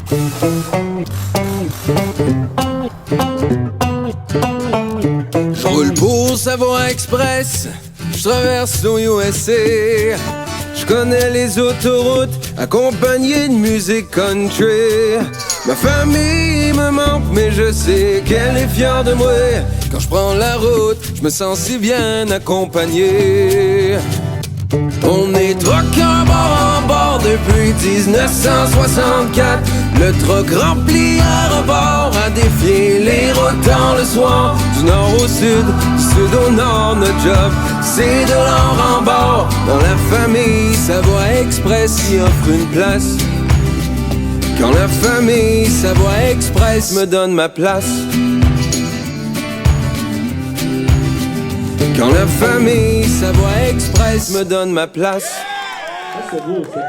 Je roule pour Savoie Express, je traverse l'USA. Je connais les autoroutes, accompagné de musique country. Ma famille me manque, mais je sais qu'elle est fière de moi. Quand je prends la route, je me sens si bien accompagné. On est truckers bord en bord depuis 1964. Le truck rempli à rebord a défié les routes dans le soir. Du nord au sud, du sud au nord, notre job c'est de l'or en bord. Dans la famille Savoie Express y offre une place. Quand la famille Savoie Express me donne ma place. Quand la famille Savoie Express me donne ma place. C'est beau ça.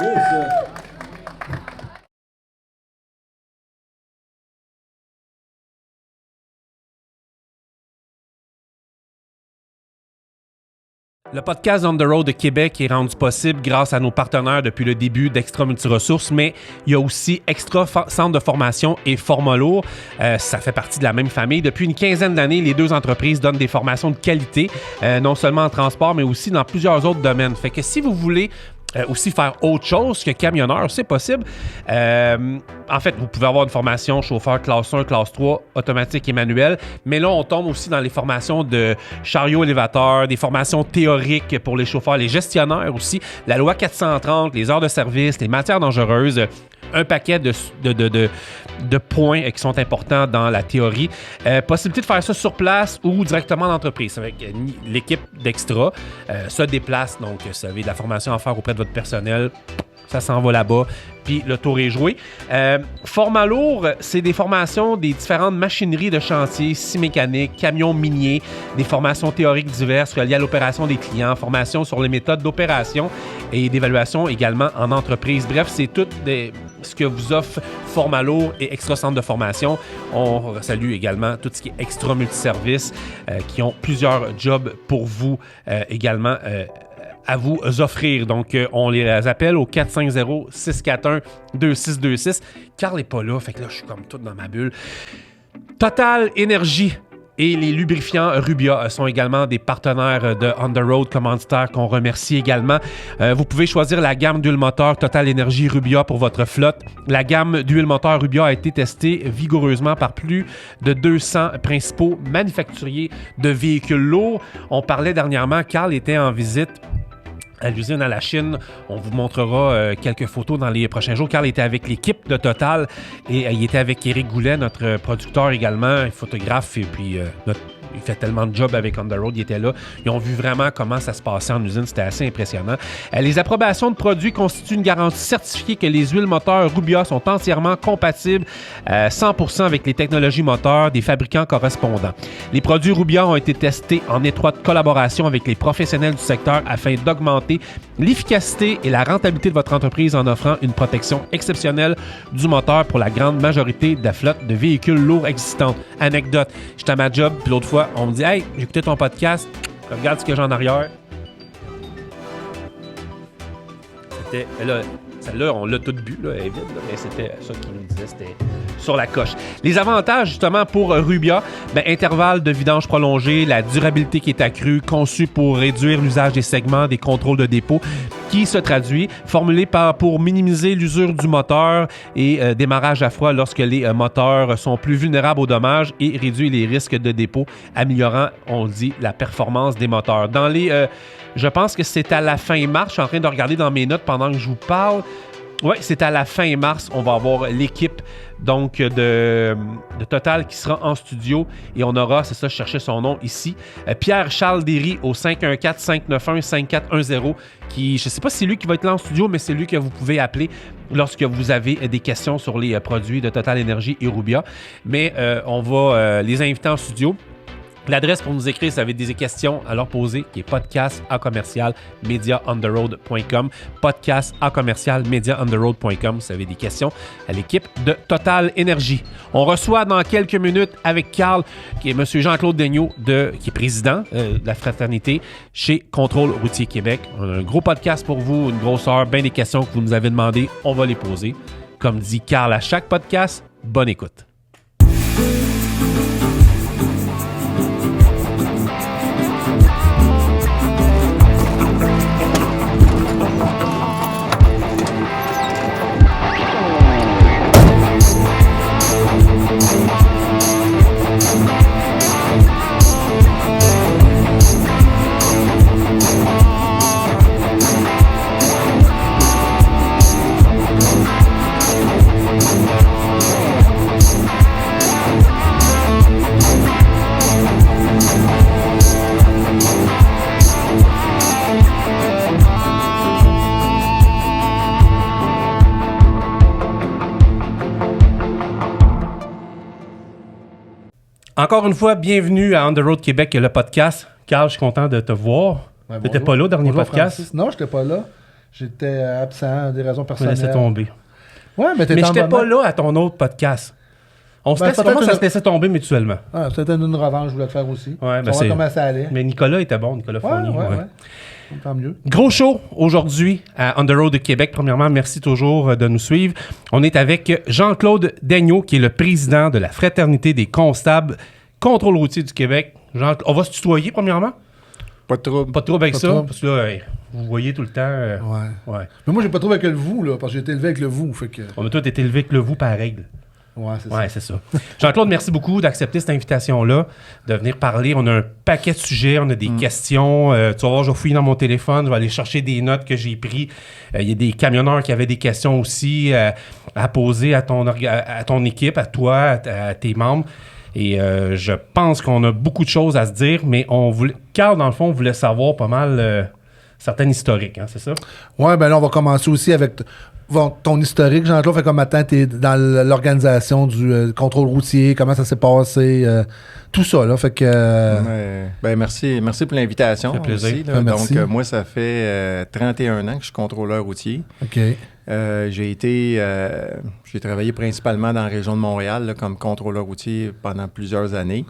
Le podcast On the Road de Québec est rendu possible grâce à nos partenaires depuis le début d'Extra Multiressources, mais il y a aussi Extra Centre de formation et Format Lourd. Ça fait partie de la même famille. Depuis une quinzaine d'années, les deux entreprises donnent des formations de qualité, non seulement en transport, mais aussi dans plusieurs autres domaines. Fait que si vous voulez aussi faire autre chose que camionneur, c'est possible. En fait, vous pouvez avoir une formation chauffeur classe 1, classe 3, automatique et manuel, mais là, on tombe aussi dans les formations de chariot élévateur, des formations théoriques pour les chauffeurs, les gestionnaires aussi, la loi 430, les heures de service, les matières dangereuses, un paquet de points qui sont importants dans la théorie. Possibilité de faire ça sur place ou directement en entreprise. Avec l'équipe d'Extra se déplace, donc vous avez de la formation à faire auprès de votre personnel. Ça s'en va là-bas, puis le tour est joué. Format lourd, c'est des formations des différentes machineries de chantier, scie mécanique, camions miniers, des formations théoriques diverses reliées à l'opération des clients, formations sur les méthodes d'opération et d'évaluation également en entreprise. Bref, c'est tout ce que vous offre Format lourd et Extra Centre de formation. On salue également tout ce qui est Extra Multiservice qui ont plusieurs jobs pour vous également à vous offrir. Donc, on les appelle au 450-641-2626. Carl n'est pas là, fait que là, je suis comme tout dans ma bulle. Total Énergie et les lubrifiants Rubia sont également des partenaires de On the Road commanditaires qu'on remercie également. Vous pouvez choisir la gamme d'huile moteur Total Énergie Rubia pour votre flotte. La gamme d'huile moteur Rubia a été testée vigoureusement par plus de 200 principaux manufacturiers de véhicules lourds. On parlait dernièrement, Carl était en visite à l'usine à la Chine. On vous montrera quelques photos dans les prochains jours. Carl était avec l'équipe de Total et il était avec Éric Goulet, notre producteur également, photographe, et puis il fait tellement de jobs avec On the Road, il était là. Ils ont vu vraiment comment ça se passait en usine, c'était assez impressionnant. Les approbations de produits constituent une garantie certifiée que les huiles moteurs Rubia sont entièrement compatibles 100% avec les technologies moteurs des fabricants correspondants. Les produits Rubia ont été testés en étroite collaboration avec les professionnels du secteur afin d'augmenter l'efficacité et la rentabilité de votre entreprise en offrant une protection exceptionnelle du moteur pour la grande majorité de la flotte de véhicules lourds existantes. Anecdote, j'étais à ma job, puis l'autre fois, on me dit « Hey, j'ai écouté ton podcast, regarde ce que j'ai en arrière. » C'était... Là, celle-là, on l'a toute bu, là, elle est vide, là, mais c'était ça qu'il nous disait, c'était sur la coche. Les avantages, justement, pour Rubia, intervalle de vidange prolongé, la durabilité qui est accrue, conçue pour réduire l'usage des segments, des contrôles de dépôt, qui se traduit, formulé pour minimiser l'usure du moteur et démarrage à froid lorsque les moteurs sont plus vulnérables aux dommages et réduit les risques de dépôt, améliorant, on le dit, la performance des moteurs. Dans les... je pense que c'est à la fin mars, je suis en train de regarder dans mes notes pendant que je vous parle. Oui, c'est à la fin mars, on va avoir l'équipe donc de Total qui sera en studio et on aura, c'est ça, je cherchais son nom ici, Pierre-Charles Derry au 514-591-5410 qui, je ne sais pas si c'est lui qui va être là en studio, mais c'est lui que vous pouvez appeler lorsque vous avez des questions sur les produits de Total Énergie et Rubia. Mais on va les inviter en studio. L'adresse pour nous écrire, si vous avez des questions à leur poser, qui est podcast@mediaontheroad.com. podcast@mediaontheroad.com. Si vous avez des questions à l'équipe de Total Énergie. On reçoit dans quelques minutes avec Carl, qui est M. Jean-Claude Daigneault, qui est président de la fraternité chez Contrôle Routier Québec. On a un gros podcast pour vous, une grosse heure, bien des questions que vous nous avez demandées. On va les poser. Comme dit Carl à chaque podcast, bonne écoute. Encore une fois, bienvenue à On the Road Québec, le podcast. Carl, je suis content de te voir. Ouais, tu n'étais pas là au dernier podcast? Francis. Non, je n'étais pas là. J'étais absent, des raisons Je me personnelles. laissais tomber. Ouais, mais Mais je n'étais pas là à ton autre podcast. On se laisse comment ça se laissait tomber mutuellement. Ah, c'était une revanche, je voulais te faire aussi. Ouais, on va voir comment ça allait. Mais Nicolas était bon, Nicolas Fournier. Ouais. Tant mieux. Gros show aujourd'hui à On the Road de Québec. Premièrement, merci toujours de nous suivre. On est avec Jean-Claude Daigneault, qui est le président de la Fraternité des constables Contrôle routier du Québec. On va se tutoyer, premièrement? Pas de trouble. Pas de trouble avec Pas de ça, trouble. parce que là, vous voyez tout le temps. Ouais. Mais moi, j'ai pas trouvé avec le vous, là, parce que j'ai été élevé avec le vous. Fait que... On a tous été élevés avec le vous par règle. Ouais, c'est ça. Ouais, c'est ça. Jean-Claude, merci beaucoup d'accepter cette invitation-là, de venir parler. On a un paquet de sujets, on a des questions. Tu vas voir, je vais fouiller dans mon téléphone, je vais aller chercher des notes que j'ai prises. Il y a des camionneurs qui avaient des questions aussi à poser à ton équipe, à toi, à tes membres. Et je pense qu'on a beaucoup de choses à se dire, mais Carl, dans le fond, voulait savoir pas mal certaines historiques, hein, c'est ça? Ouais, ben là, on va commencer aussi avec ton historique, Jean-Claude. Fait comme maintenant, t'es dans l'organisation du contrôle routier, comment ça s'est passé, tout ça, là. Fait que... merci pour l'invitation. Ça fait plaisir. Aussi, là. Merci. Donc, moi, ça fait 31 ans que je suis contrôleur routier. OK. J'ai travaillé principalement dans la région de Montréal là, comme contrôleur routier pendant plusieurs années.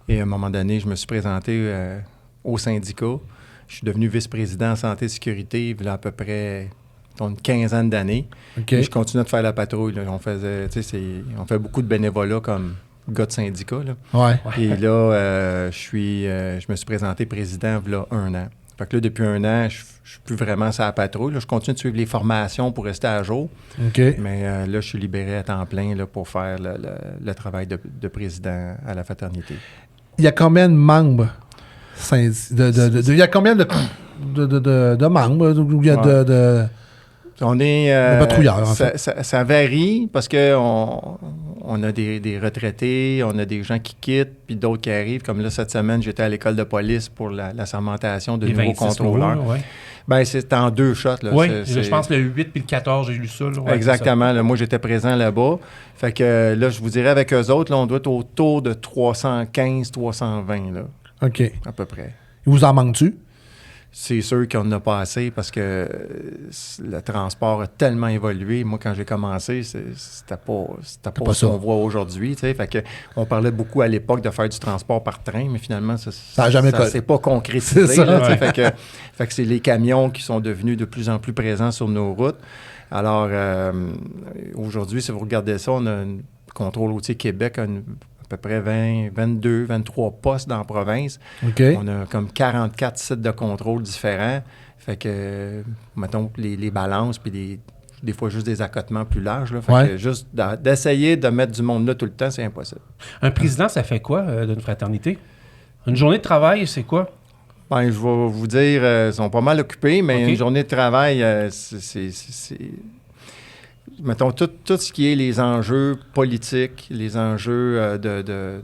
Et à un moment donné, je me suis présenté au syndicat. Je suis devenu vice-président en santé et sécurité il y a à peu près une quinzaine d'années. OK. Et je continuais de faire la patrouille. Là. On fait beaucoup de bénévolat comme gars de syndicat. Là. Ouais. Et là, je me suis présenté président il y a 1 an. Fait que là, depuis 1 an, je suis plus vraiment sur la patrouille. Là, je continue de suivre les formations pour rester à jour. OK. Mais là, je suis libéré à temps plein là, pour faire le travail de président à la fraternité. Il y a combien de membres? Il y a combien de membres? Il y a On est... patrouilleurs, en fait. Ça varie parce qu'on a des retraités, on a des gens qui quittent, puis d'autres qui arrivent. Comme là, cette semaine, j'étais à l'école de police pour la sermentation de nouveaux contrôleurs. Nouveaux, ouais. Ben, c'est en 2 shots. Oui, je pense le 8 puis le 14, j'ai lu ça. Là. Ouais, exactement. Là, moi, j'étais présent là-bas. Fait que là, je vous dirais, avec eux autres, là, on doit être autour de 315, 320, là, OK. à peu près. Il vous en manque-tu? C'est sûr qu'on n'a pas assez parce que le transport a tellement évolué. Moi, quand j'ai commencé, c'était pas ce qu'on voit aujourd'hui. Tu sais. Fait que on parlait beaucoup à l'époque de faire du transport par train, mais finalement, ça s'est pas concrétisé. C'est ça, là, ouais. fait que c'est les camions qui sont devenus de plus en plus présents sur nos routes. Alors, aujourd'hui, si vous regardez ça, on a un contrôle routier Québec, à peu près 22, 23 postes dans la province. OK. On a comme 44 sites de contrôle différents. Fait que, mettons, les balances, puis des fois juste des accotements plus larges. Là. Fait que juste d'essayer de mettre du monde là tout le temps, c'est impossible. Un président, ça fait quoi d'une fraternité? Une journée de travail, c'est quoi? Ben, je vais vous dire, ils sont pas mal occupés, mais Okay. Une journée de travail, c'est mettons, tout ce qui est les enjeux politiques, les enjeux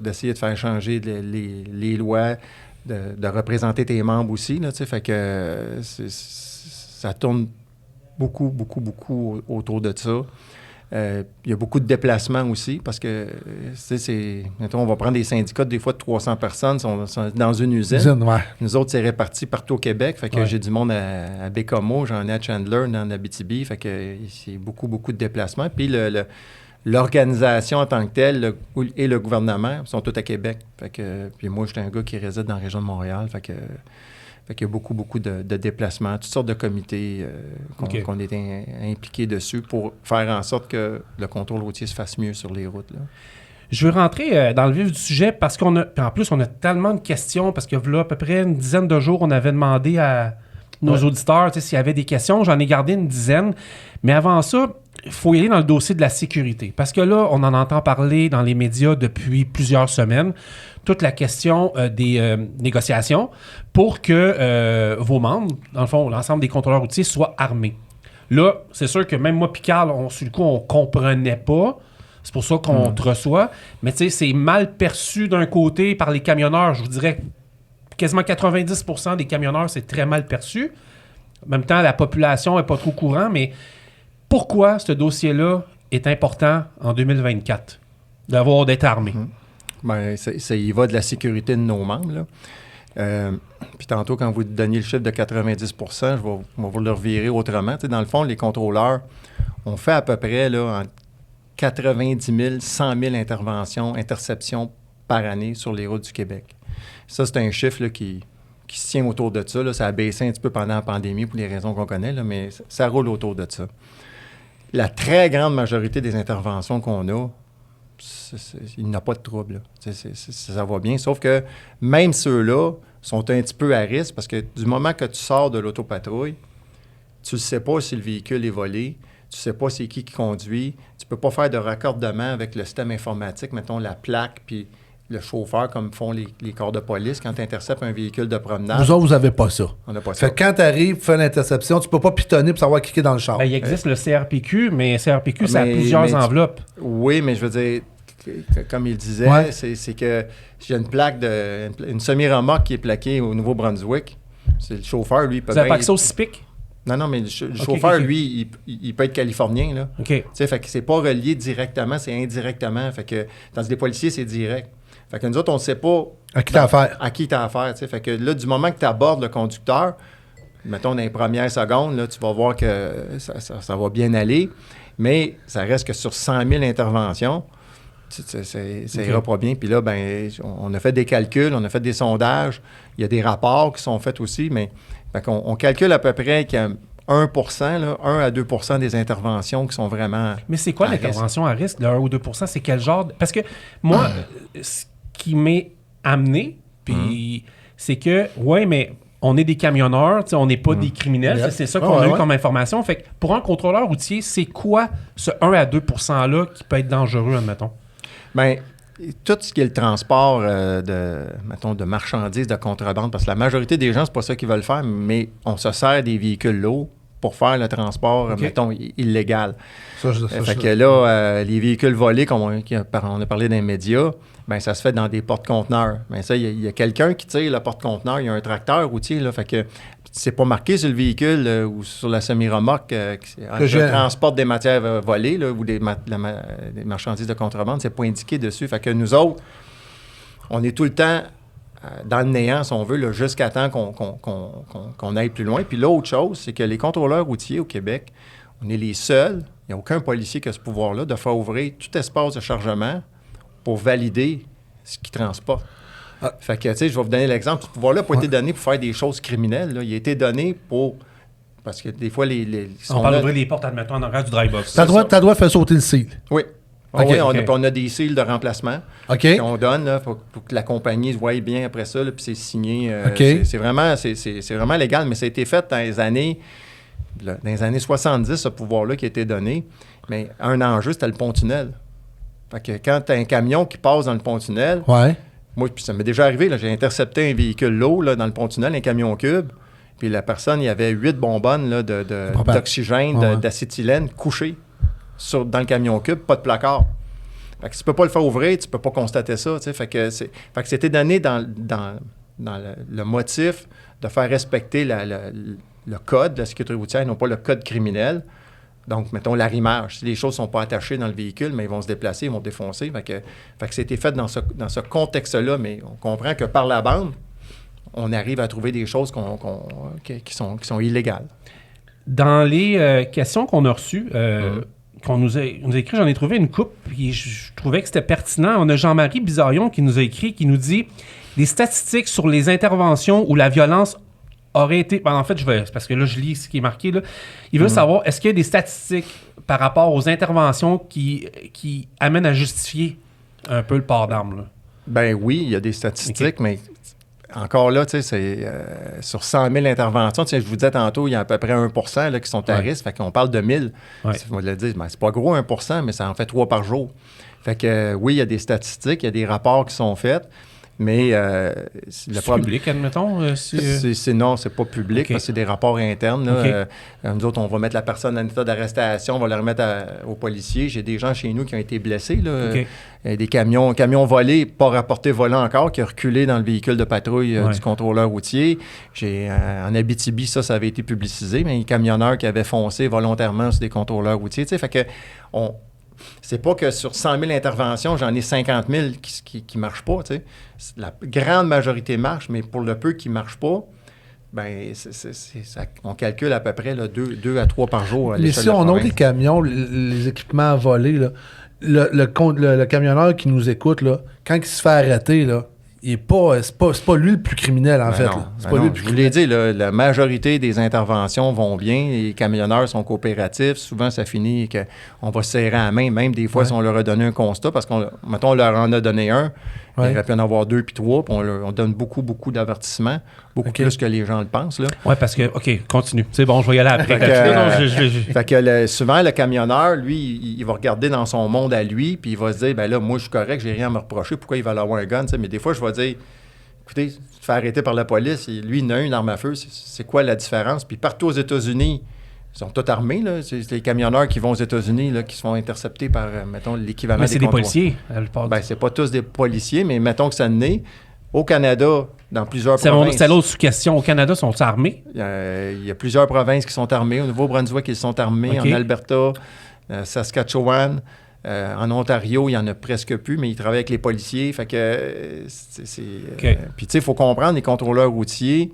d'essayer de faire changer les lois, de représenter tes membres aussi, là, tu sais, fait que ça tourne beaucoup autour de ça. Il y a beaucoup de déplacements aussi parce que, mettons, on va prendre des syndicats des fois de 300 personnes sont dans une usine. Ouais. Nous autres, c'est réparti partout au Québec. Fait que j'ai du monde à Bécomo, j'en ai à Chandler, dans l'Abitibi. Fait que c'est beaucoup de déplacements. Puis l'organisation en tant que telle et le gouvernement sont tous à Québec. Fait que, puis moi, j'étais un gars qui réside dans la région de Montréal. Fait que Fait qu'il y a beaucoup de déplacements, toutes sortes de comités qu'on est impliqués dessus pour faire en sorte que le contrôle routier se fasse mieux sur les routes, là. Je veux rentrer dans le vif du sujet parce qu'on a... Puis en plus, on a tellement de questions parce que là, à peu près une dizaine de jours, on avait demandé à nos auditeurs s'il y avait des questions. J'en ai gardé une dizaine. Mais avant ça, il faut y aller dans le dossier de la sécurité. Parce que là, on en entend parler dans les médias depuis plusieurs semaines. Toute la question des négociations pour que vos membres, dans le fond, l'ensemble des contrôleurs routiers, soient armés. Là, c'est sûr que même moi, Picard, sur le coup, on comprenait pas. C'est pour ça qu'on te reçoit. Mais tu sais, c'est mal perçu d'un côté par les camionneurs. Je vous dirais quasiment 90% des camionneurs, c'est très mal perçu. En même temps, la population n'est pas trop courant. Mais pourquoi ce dossier-là est important en 2024 d'être armé? Ben, ça y va de la sécurité de nos membres, là. Puis tantôt, quand vous donniez le chiffre de 90%, je vais vous le revirer autrement. Tu sais, dans le fond, les contrôleurs, on fait à peu près là, entre 90 000, 100 000 interceptions par année sur les routes du Québec. Ça, c'est un chiffre là, qui se tient autour de ça. Là. Ça a baissé un petit peu pendant la pandémie pour les raisons qu'on connaît, là, mais ça roule autour de ça. La très grande majorité des interventions qu'on a, il n'y a pas de trouble. Ça va bien, sauf que même ceux-là sont un petit peu à risque parce que du moment que tu sors de l'autopatrouille, tu ne sais pas si le véhicule est volé, tu ne sais pas c'est qui conduit, tu ne peux pas faire de raccordement avec le système informatique, mettons la plaque, puis le chauffeur, comme font les corps de police quand tu interceptes un véhicule de promenade. Vous autres, vous n'avez pas ça. On n'a pas ça. Fait que quand tu arrives, fais l'interception, tu peux pas pitonner pour savoir cliquer dans le char. Ben, il existe le CRPQ, mais CRPQ, ça a plusieurs enveloppes. Oui, mais je veux dire, comme il disait, c'est que j'ai une plaque une semi-remorque qui est plaquée au Nouveau-Brunswick. C'est le chauffeur, lui, peut Vous n'avez pas accès au CIPIC? Non, mais le chauffeur, lui, il peut être californien, là. OK. Tu sais, fait que c'est pas relié directement, c'est indirectement. Fait que dans les policiers, c'est direct. Fait que nous autres, on ne sait pas... À qui t'as affaire. À qui t'as affaire, tu sais. Fait que là, du moment que tu abordes le conducteur, mettons dans les premières secondes, là, tu vas voir que ça va bien aller, mais ça reste que sur 100 000 interventions, ça ira pas bien. Puis là, ben, on a fait des calculs, on a fait des sondages, il y a des rapports qui sont faits aussi, mais on calcule à peu près qu'il y a 1%, là, 1 à 2% des interventions qui sont vraiment... Mais c'est quoi l'intervention à risque, le 1 ou 2%? C'est quel genre? Parce que moi, ce qui m'est amené, puis c'est que, mais on est des camionneurs, on n'est pas des criminels, c'est ça qu'on a eu comme information. Fait que pour un contrôleur routier, c'est quoi ce 1 à 2%-là qui peut être dangereux, admettons? Bien, tout ce qui est le transport de marchandises, de contrebande, parce que la majorité des gens, c'est pas ça qu'ils veulent faire, mais on se sert des véhicules lourds pour faire le transport, mettons, illégal. Fait que là, les véhicules volés, comme on a parlé dans les médias, bien, ça se fait dans des porte-conteneurs. Mais ça, il y a quelqu'un qui tire le porte-conteneur, il y a un tracteur routier, là, fait que c'est pas marqué sur le véhicule ou sur la semi-remorque que je transporte des matières volées là, ou des marchandises de contrebande, c'est pas indiqué dessus. Fait que nous autres, on est tout le temps dans le néant, si on veut, là, jusqu'à temps qu'on aille plus loin. Puis l'autre chose, c'est que les contrôleurs routiers au Québec, on est les seuls, il n'y a aucun policier qui a ce pouvoir-là, de faire ouvrir tout espace de chargement pour valider ce qu'il transporte. Fait que, tu sais, je vais vous donner l'exemple. Ce pouvoir-là n'a pas été donné pour faire des choses criminelles. Là. Il a été donné pour... Parce que des fois, on parle d'ouvrir les portes, admettons, en arrière du dry box. T'as droit de faire sauter le seal. Oui. Okay, on a des seals de remplacement qu'on donne là, pour que la compagnie se voie bien après ça, là, puis c'est signé. C'est vraiment légal, mais ça a été fait dans les années 70, ce pouvoir-là qui a été donné. Mais un enjeu, c'était le pont-tunnel. Fait que quand tu as un camion qui passe dans le pont-tunnel... Moi, puis ça m'est déjà arrivé, là, j'ai intercepté un véhicule lourd là, dans le pont-tunnel, un camion cube, puis la personne, il y avait 8 bonbonnes là, d'oxygène, d'acétylène couchées dans le camion cube, pas de placard. Fait que tu peux pas le faire ouvrir, tu peux pas constater ça. Fait que c'était donné dans le motif de faire respecter le code de la sécurité routière, non pas le code criminel. Donc, mettons, l'arrimage. Si les choses ne sont pas attachées dans le véhicule, mais ils vont se déplacer, ils vont défoncer. Fait que c'était fait dans ce contexte-là, mais on comprend que par la bande, on arrive à trouver des choses qui sont illégales. Dans les questions qu'on a reçues, qu'on nous a écrit, j'en ai trouvé une couple, puis je trouvais que c'était pertinent. On a Jean-Marie Bizarion qui nous a écrit, qui nous dit « Des statistiques sur les interventions où la violence aurait été... En fait, parce que là, je lis ce qui est marqué. Là. Il veut savoir, est-ce qu'il y a des statistiques par rapport aux interventions qui amènent à justifier un peu le port d'armes? Là? Ben oui, il y a des statistiques, mais encore là, tu sais, c'est sur 100 000 interventions. Tu sais, je vous disais tantôt, il y a à peu près 1% là, qui sont à risque. Fait qu'on parle de 1000. Ouais. On va le dire, ben, c'est pas gros 1%, mais ça en fait 3 par jour. Fait que oui, il y a des statistiques, il y a des rapports qui sont faits. Mais c'est public, admettons? Non, c'est pas public, parce que c'est des rapports internes. Là. Nous autres, on va mettre la personne en état d'arrestation, on va la remettre aux policiers. J'ai des gens chez nous qui ont été blessés. Là. Des camions volés, pas rapportés volants encore, qui ont reculé dans le véhicule de patrouille du contrôleur routier. En Abitibi, ça avait été publicisé, mais les camionneurs qui avaient foncé volontairement sur des contrôleurs routiers. Fait que c'est pas que sur 100 000 interventions, j'en ai 50 000 qui marchent pas. T'sais. La grande majorité marche, mais pour le peu qui ne marchent pas, ben, on calcule à peu près 2 à 3 par jour. Mais si on a les camions, les équipements volés, là, le camionneur qui nous écoute, là, quand il se fait arrêter, là, c'est pas lui le plus criminel, en fait. C'est pas lui le plus criminel. Je vous l'ai dit, la majorité des interventions vont bien. Les camionneurs sont coopératifs. Souvent, ça finit qu'on va se serrer à la main, même des fois si on leur a donné un constat, parce qu'on leur en a donné un. Il aurait pu en avoir 2 puis 3, puis on donne beaucoup, beaucoup d'avertissements, beaucoup plus que les gens le pensent. Oui, parce que, OK, continue. C'est bon, je vais y aller après. Fait que souvent, le camionneur, lui, il va regarder dans son monde à lui, puis il va se dire, ben là, moi, je suis correct, j'ai rien à me reprocher, pourquoi il va avoir un gun? T'sais? Mais des fois, je vais dire, écoutez, tu te fais arrêter par la police, et lui, il a une arme à feu, c'est quoi la différence? Puis partout aux États-Unis, ils sont tous armés, là. C'est les camionneurs qui vont aux États-Unis, là, qui se font intercepter par, mettons, l'équivalent des contrôles. Mais c'est des policiers, la plupart. Ben, c'est pas tous des policiers, mais mettons que ça naît. Au Canada, dans plusieurs provinces... C'est l'autre sous-question. Au Canada, sont-ils armés? Il y a plusieurs provinces qui sont armées. Au Nouveau-Brunswick, ils sont armés. En Alberta, Saskatchewan, en Ontario, il n'y en a presque plus, mais ils travaillent avec les policiers. Fait que puis, tu sais, il faut comprendre, les contrôleurs routiers,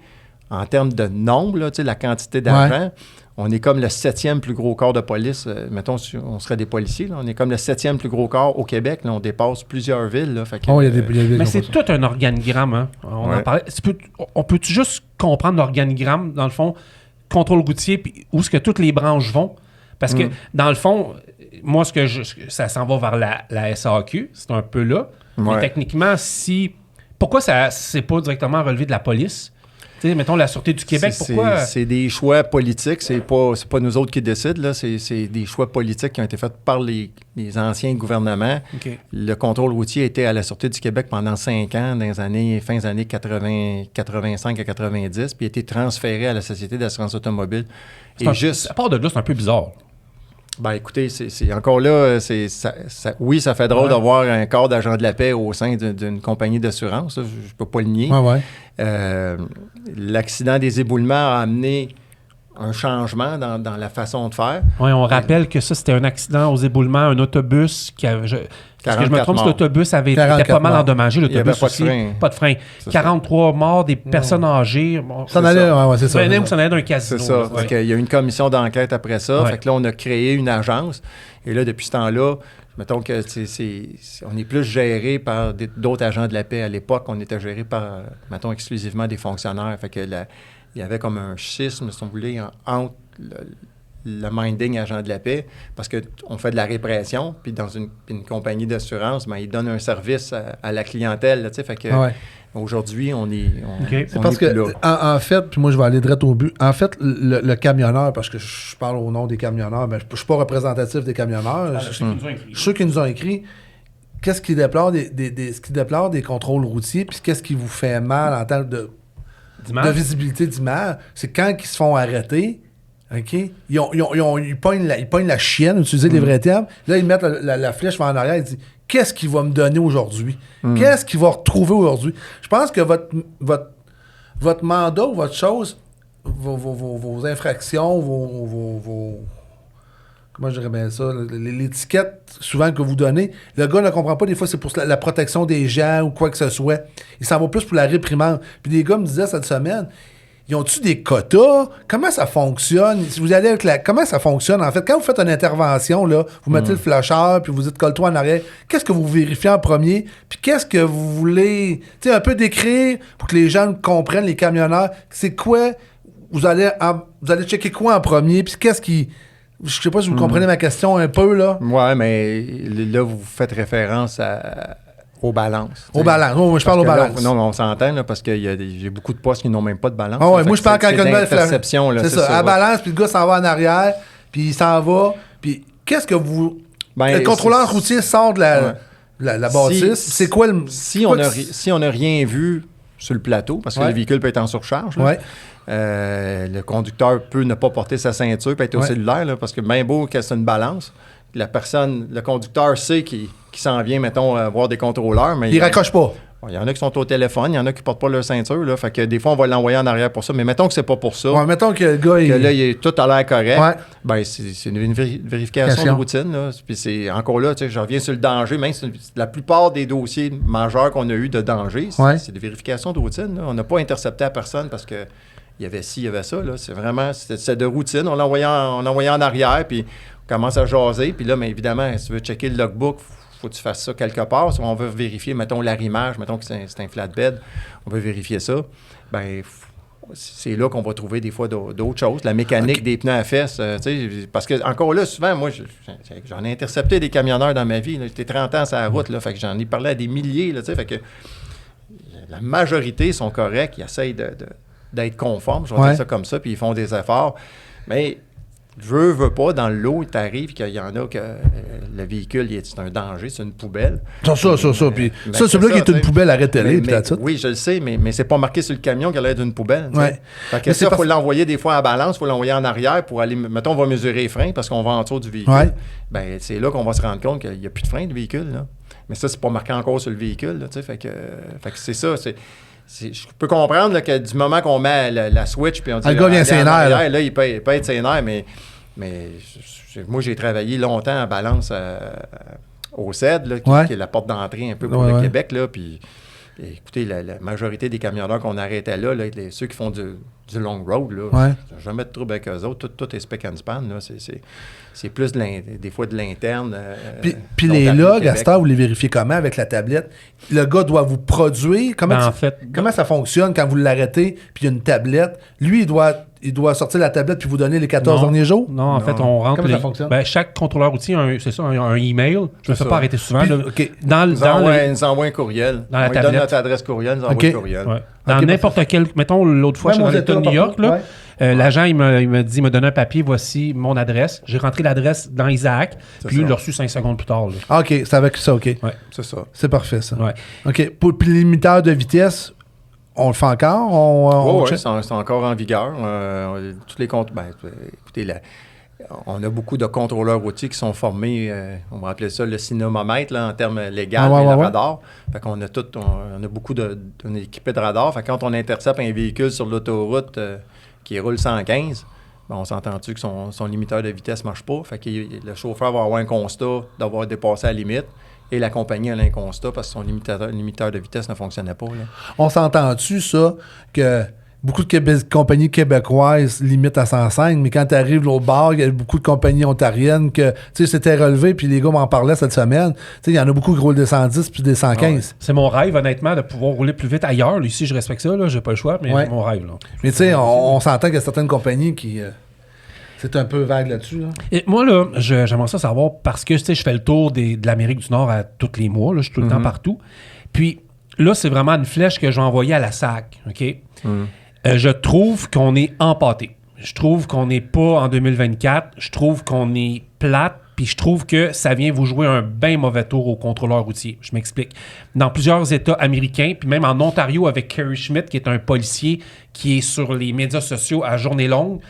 en termes de nombre, là, la quantité d'argent... On est comme le 7e plus gros corps de police. Mettons, on serait des policiers. Là. On est comme le 7e plus gros corps au Québec. Là. On dépasse plusieurs villes. Là. Fait que, mais c'est tout un organigramme. Hein? On en parlait. On peut-tu juste comprendre l'organigramme, dans le fond, contrôle routier, puis où est-ce que toutes les branches vont? Parce que, dans le fond, moi, ça s'en va vers la SAQ. C'est un peu là. Mais techniquement, pourquoi ça c'est pas directement relevé de la police? T'sais, mettons, la Sûreté du Québec, pourquoi... C'est des choix politiques. C'est pas nous autres qui décident. Là. C'est des choix politiques qui ont été faits par les anciens gouvernements. Le contrôle routier était à la Sûreté du Québec pendant 5 ans, dans les fins des années 85 à 90, puis a été transféré à la Société d'assurance automobile. À part de là, c'est un peu bizarre. Ben écoutez, c'est encore là, oui, ça fait drôle d'avoir un corps d'agent de la paix au sein d'une compagnie d'assurance, je ne peux pas le nier. L'accident des éboulements a amené un changement dans la façon de faire. Oui, on rappelle que ça, c'était un accident aux éboulements, un autobus qui avait... Est-ce que je me trompe si l'autobus était pas mal endomagé? L'autobus aussi, pas de frein. 43 morts, des personnes âgées. Bon, ça en allait, c'est ça. Ça en allait d'un casino. C'est ça. Il y a eu une commission d'enquête après ça. Fait que là, on a créé une agence. Et là, depuis ce temps-là, mettons que on est plus géré par d'autres agents de la paix. À l'époque, on était géré par, mettons, exclusivement des fonctionnaires. Fait que il y avait comme un schisme, si on voulait, entre le minding agent de la paix, parce qu'on fait de la répression, puis dans une compagnie d'assurance, ben, ils donnent un service à la clientèle. Là, fait que aujourd'hui, on est c'est parce que, en fait, puis moi, je vais aller direct au but. En fait, le camionneur, parce que je parle au nom des camionneurs, ben, je ne suis pas représentatif des camionneurs. Ceux qui nous ont écrit, qu'est-ce qu'ils déplorent des contrôles routiers, puis qu'est-ce qui vous fait mal en termes de visibilité d'image, c'est quand ils se font arrêter. OK? Ils pognent la chienne, utiliser les vrais termes. Là, ils mettent la flèche vers en arrière et disent qu'est-ce qu'il va me donner aujourd'hui? Qu'est-ce qu'il va retrouver aujourd'hui? Je pense que votre mandat ou votre chose, vos infractions, vos comment je dirais bien ça? L'étiquette, souvent, que vous donnez, le gars ne comprend pas, des fois, c'est pour la protection des gens ou quoi que ce soit. Il s'en va plus pour la réprimande. Puis des gars me disaient cette semaine, ils ont-tu des quotas? Comment ça fonctionne? Si vous allez avec comment ça fonctionne? En fait, quand vous faites une intervention, là, vous mettez le flasheur, puis vous dites colle-toi en arrière, qu'est-ce que vous vérifiez en premier? Puis qu'est-ce que vous voulez, un peu décrire pour que les gens comprennent, les camionneurs, c'est quoi vous allez checker quoi en premier, puis qu'est-ce qui... Je sais pas si vous comprenez ma question un peu, là. Ouais, mais là, vous faites référence aux balances. Aux balances. Moi, je parle aux balances. Non, mais on s'entend, là, parce qu'il j'ai beaucoup de postes qui n'ont même pas de balance. Ah ouais, moi, je parle quand il y a une perception. C'est ça, à balance, puis le gars s'en va en arrière, puis il s'en va, puis qu'est-ce que vous... le contrôleur routier sort de la bâtisse, c'est quoi le... Si on n'a rien vu sur le plateau, parce que le véhicule peut être en surcharge, là, le conducteur peut ne pas porter sa ceinture, peut être au cellulaire, là, parce que bien beau que c'est une balance, le conducteur sait qu'il s'en vient, mettons, voir des contrôleurs, mais... Il raccroche pas. Il y en a qui sont au téléphone, il y en a qui portent pas leur ceinture, là, fait que des fois, on va l'envoyer en arrière pour ça, mais mettons que c'est pas pour ça. Ouais, mettons que le gars... Là, il est tout à l'air correct. Ouais. Ben, c'est une vérification de routine, là. Puis c'est encore là, tu sais, je reviens sur le danger, même la plupart des dossiers majeurs qu'on a eu de danger, c'est des vérifications de routine, là. On n'a pas intercepté à personne parce que il y avait ci, il y avait ça, là. C'est vraiment, c'est de routine. On l'envoyait en arrière, puis on commence à jaser. Puis là, mais évidemment, si tu veux checker le logbook, faut que tu fasses ça quelque part. Si on veut vérifier, mettons, l'arrimage, mettons que c'est un flatbed, on veut vérifier ça. Ben c'est là qu'on va trouver des fois d'autres choses. La mécanique des pneus à fesses, tu sais, parce que encore là, souvent, moi, j'en ai intercepté des camionneurs dans ma vie. J'étais 30 ans sur la route, là, fait que j'en ai parlé à des milliers, là, tu sais, fait que la majorité sont corrects, ils essayent d'être conformes, je vais dire ça comme ça, puis ils font des efforts. Mais veux pas, dans le lot, il t'arrive qu'il y en a que le véhicule, c'est un danger, c'est une poubelle. Ça. Puis ça, celui-là qui est une poubelle, arrêtez-les, peut-être. Oui, je le sais, mais c'est pas marqué sur le camion qu'elle est d'une poubelle. Fait que ça, il faut l'envoyer des fois à balance, il faut l'envoyer en arrière pour aller, mettons, on va mesurer les freins parce qu'on va en dessous du véhicule. Ouais. Ben, c'est là qu'on va se rendre compte qu'il n'y a plus de frein de véhicule, là. Mais ça, c'est pas marqué encore sur le véhicule, là, tu sais, fait que c'est ça, je peux comprendre là, que du moment qu'on met la switch puis on dit le gars vient sénère, là, il peut être sénère, mais moi, j'ai travaillé longtemps en balance au CED, là, qui est la porte d'entrée un peu pour le Québec, là, puis écoutez, la majorité des camionneurs qu'on arrêtait là, ceux qui font du long road, là, jamais de trouble avec eux autres, tout est spec and span, là, c'est plus des fois de l'interne. Puis les logs, à ce temps, vous les vérifiez comment avec la tablette? Le gars doit vous produire? Comment ça fonctionne quand vous l'arrêtez, puis il y a une tablette? Lui, il doit sortir la tablette puis vous donner les 14 derniers jours? Non, en fait, on rentre... Comment ça fonctionne? Chaque contrôleur routier a un email. Je ne me fais pas arrêter souvent. Puis, ils nous envoient un courriel. Dans la tablette. Ils donnent notre adresse courriel, ils nous envoient un courriel. Ouais. Dans n'importe quel... Mettons, l'autre fois, je suis dans l'État de New York, là. L'agent, il m'a donné un papier, voici mon adresse. J'ai rentré l'adresse dans Isaac, puis lui, il l'a reçu 5 secondes plus tard. Là. OK, c'est avec ça, OK. Ouais, c'est ça. C'est parfait, ça. Ouais. OK, pour le limiteur de vitesse, on le fait encore? Oui, c'est encore en vigueur. Tous les comptes... écoutez, on a beaucoup de contrôleurs routiers qui sont formés, on va appeler ça le cinémomètre, là, en termes légaux, le radar. Fait qu'on a on a beaucoup on est équipé de radar. Fait que quand on intercepte un véhicule sur l'autoroute qui roule 115, on s'entend-tu que son limiteur de vitesse ne marche pas. Fait que le chauffeur va avoir un constat d'avoir dépassé la limite. Et la compagnie a un constat parce que son limiteur de vitesse ne fonctionnait pas. Là. On s'entend-tu, ça, que beaucoup de compagnies québécoises limitent à 105, mais quand tu arrives de l'autre bord, il y a beaucoup de compagnies ontariennes que, tu sais, c'était relevé, puis les gars m'en parlaient cette semaine. Tu sais, il y en a beaucoup qui roulent des 110 puis des 115. Ouais. C'est mon rêve, honnêtement, de pouvoir rouler plus vite ailleurs. Ici, je respecte ça, là, j'ai pas le choix, mais c'est mon rêve. Là. Mais tu sais, on s'entend qu'il y a certaines compagnies qui... c'est un peu vague là-dessus. Là. Et moi, là, j'aimerais ça savoir parce que, tu sais, je fais le tour de l'Amérique du Nord à tous les mois. Là, je suis tout le temps partout. Puis là, c'est vraiment une flèche que j'ai envoyée à la SAC. OK? Je trouve qu'on est empâté. Je trouve qu'on n'est pas en 2024. Je trouve qu'on est plate. Puis je trouve que ça vient vous jouer un bien mauvais tour aux contrôleurs routiers. Je m'explique. Dans plusieurs États américains, puis même en Ontario avec Kerry Schmidt, qui est un policier qui est sur les médias sociaux à journée longue,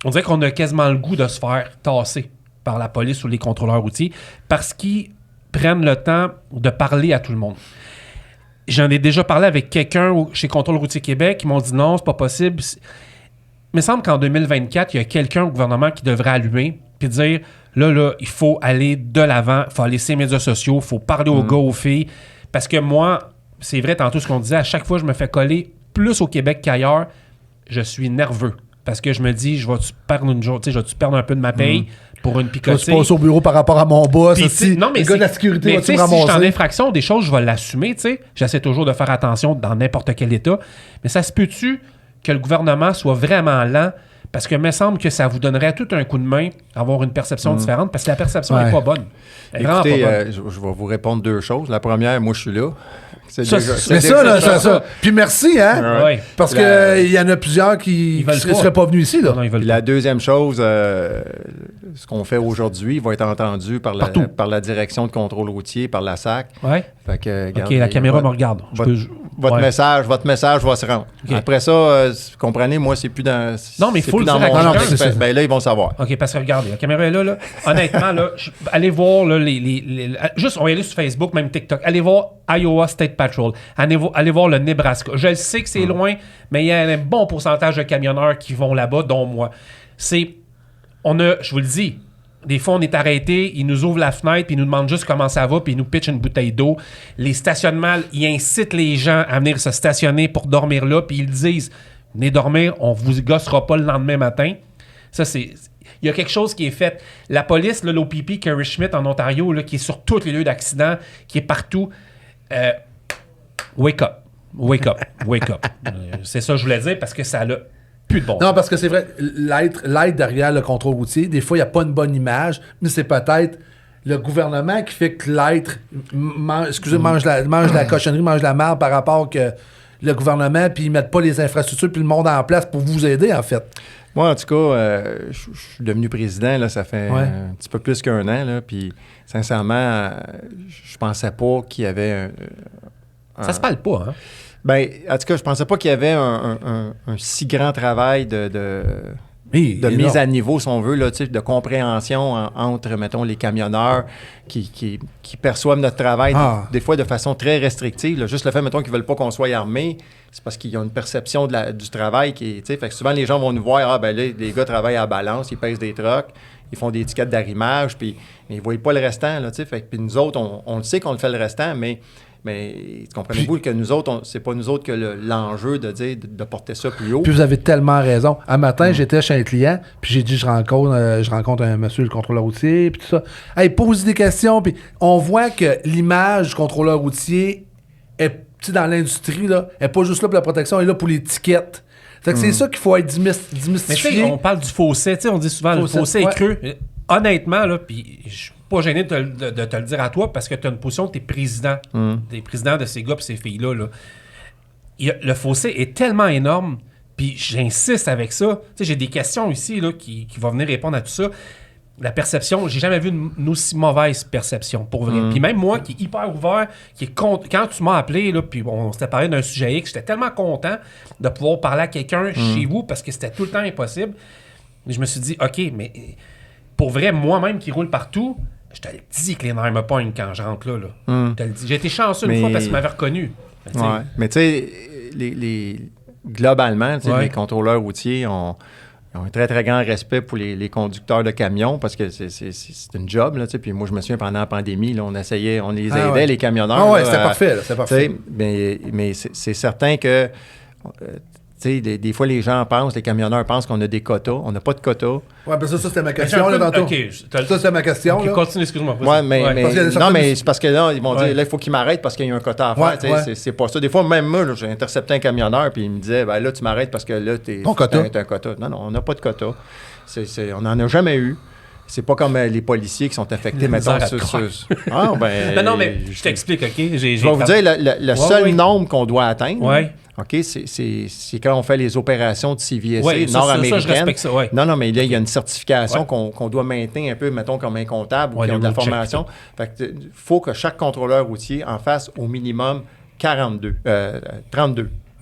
on dirait qu'on a quasiment le goût de se faire tasser par la police ou les contrôleurs routiers parce qu'ils prennent le temps de parler à tout le monde. J'en ai déjà parlé avec quelqu'un chez Contrôle routier Québec qui m'ont dit non, c'est pas possible. Il me semble qu'en 2024, il y a quelqu'un au gouvernement qui devrait allumer puis dire là, il faut aller de l'avant, il faut aller sur les médias sociaux, il faut parler aux gars, aux filles. Parce que moi, c'est vrai, tantôt ce qu'on disait, à chaque fois, je me fais coller plus au Québec qu'ailleurs, je suis nerveux. Parce que je me dis, je vais-tu perdre un peu de ma paye pour une picotille? Je passe au bureau par rapport à mon boss. Non, mais le gars de la sécurité va-tu me ramasser? Si je suis en infraction, des choses, je vais l'assumer. J'essaie toujours de faire attention dans n'importe quel état. Mais ça se peut-tu que le gouvernement soit vraiment lent, parce que il me semble que ça vous donnerait tout un coup de main avoir une perception différente, parce que la perception n'est pas bonne. Elle est vraiment Écoutez, pas bonne. je vais vous répondre 2 choses. La première, moi, je suis là. Mais ça. Puis merci, hein? Ouais. Parce qu'il y en a plusieurs qui ne seraient pas venus ici, là. Non, ils veulent Puis pas. la deuxième chose, ce qu'on fait aujourd'hui va être entendu par la direction de contrôle routier, par la SAC. Ouais. Fait que, OK, la caméra me regarde. Votre message va se rendre. Okay. Après ça, comprenez, moi, c'est plus dans. Non, mais il faut le dans dire mon à champ. quelqu'un. Ben là, ils vont savoir. OK, parce que regardez, la caméra est là. Là. Honnêtement, là, allez voir là, juste, on va y aller sur Facebook, même TikTok. Allez voir Iowa State Patrol. Allez voir le Nebraska. Je sais que c'est loin, mais il y a un bon pourcentage de camionneurs qui vont là-bas, dont moi. Je vous le dis, des fois, on est arrêté, ils nous ouvrent la fenêtre, puis ils nous demandent juste comment ça va, puis ils nous pitchent une bouteille d'eau. Les stationnements, ils incitent les gens à venir se stationner pour dormir là, puis ils disent « Venez dormir, on vous gossera pas le lendemain matin. » Ça, c'est... Il y a quelque chose qui est fait. La police, là, l'OPP, Kerry Schmidt en Ontario, là, qui est sur tous les lieux d'accident, qui est partout. Wake up. Wake up. Wake up. C'est ça que je voulais dire, parce que ça a plus de bon. Non, parce que c'est vrai, l'être derrière le contrôle routier, des fois, il n'y a pas une bonne image, mais c'est peut-être le gouvernement qui fait que l'être mange la cochonnerie, mange la merde par rapport que le gouvernement, puis ils mettent pas les infrastructures puis le monde en place pour vous aider, en fait. Moi, en tout cas, je suis devenu président, là, ça fait un petit peu plus qu'un an, là, puis sincèrement, je pensais pas qu'il y avait ça se parle pas, hein? Ben, en tout cas, je pensais pas qu'il y avait un si grand travail de mise à niveau, si on veut, là, de compréhension entre, mettons, les camionneurs qui perçoivent notre travail des fois de façon très restrictive. Là. Juste le fait, mettons, qu'ils veulent pas qu'on soit armés, c'est parce qu'ils ont une perception du travail qui est... Fait que souvent, les gens vont nous voir, ben là, les gars travaillent à la balance, ils pèsent des trucks, ils font des étiquettes d'arrimage, puis ils voient pas le restant, là, tu sais. Fait que puis nous autres, on le sait qu'on le fait le restant, mais comprenez-vous que nous autres, c'est pas nous autres que l'enjeu de dire de porter ça plus haut. Puis vous avez tellement raison. Un matin, j'étais chez un client, puis j'ai dit je rencontre un monsieur, le contrôleur routier, puis tout ça. Hey, pose des questions, puis on voit que l'image du contrôleur routier est, dans l'industrie, là, est pas juste là pour la protection, elle est là pour l'étiquette. Fait que c'est ça qu'il faut être démystifié. Mais tu sais, on parle du fossé, tu sais, on dit souvent le fossé est creux. Honnêtement, là, puis je suis pas gêné de te le dire à toi parce que tu as une position, tu es président. Tu es président de ces gars et ces filles-là. Là. Le fossé est tellement énorme, puis j'insiste avec ça. Tu sais, j'ai des questions ici là, qui vont venir répondre à tout ça. La perception, j'ai jamais vu une aussi mauvaise perception, pour vrai. Puis même moi, qui est hyper ouvert, quand tu m'as appelé, là, puis on s'était parlé d'un sujet X, j'étais tellement content de pouvoir parler à quelqu'un chez vous parce que c'était tout le temps impossible. Mais je me suis dit, OK, mais pour vrai, moi-même qui roule partout, je te le dis que les nerfs me pognent quand je rentre là. Je te le dis. J'ai été chanceux une fois parce qu'ils m'avaient reconnu. Mais tu sais, globalement, les contrôleurs routiers ont un très, très grand respect pour les conducteurs de camions parce que c'est une job. Là, puis moi, je me souviens, pendant la pandémie, là, on les aidait, les camionneurs. Ah ouais, c'était parfait. C'est parfait. Mais c'est certain que... des fois, les gens pensent, les camionneurs pensent qu'on a des quotas. On n'a pas de quotas. Oui, mais ça, c'était ma question, là, tantôt. Ça, c'était ma question, là. Continue, excuse-moi. Oui, mais c'est parce que là, ils vont dire, là, il faut qu'ils m'arrêtent parce qu'il y a un quota à faire. C'est pas ça. Des fois, même moi, j'ai intercepté un camionneur, puis il me disait, ben là, tu m'arrêtes parce que là, t'as un quota. Non, on n'a pas de quota. On n'en a jamais eu. C'est pas comme les policiers qui sont affectés, mettons, Non, mais je t'explique, OK? Je vais vous dire, le seul nombre qu'on doit atteindre, OK, c'est quand on fait les opérations de CVSA nord-américaines. Ça, je respecte ça, Non, mais là, il y a une certification qu'on doit maintenir un peu, mettons, comme un comptable ou qui ont de la formation. Fait que faut que chaque contrôleur routier en fasse au minimum 32.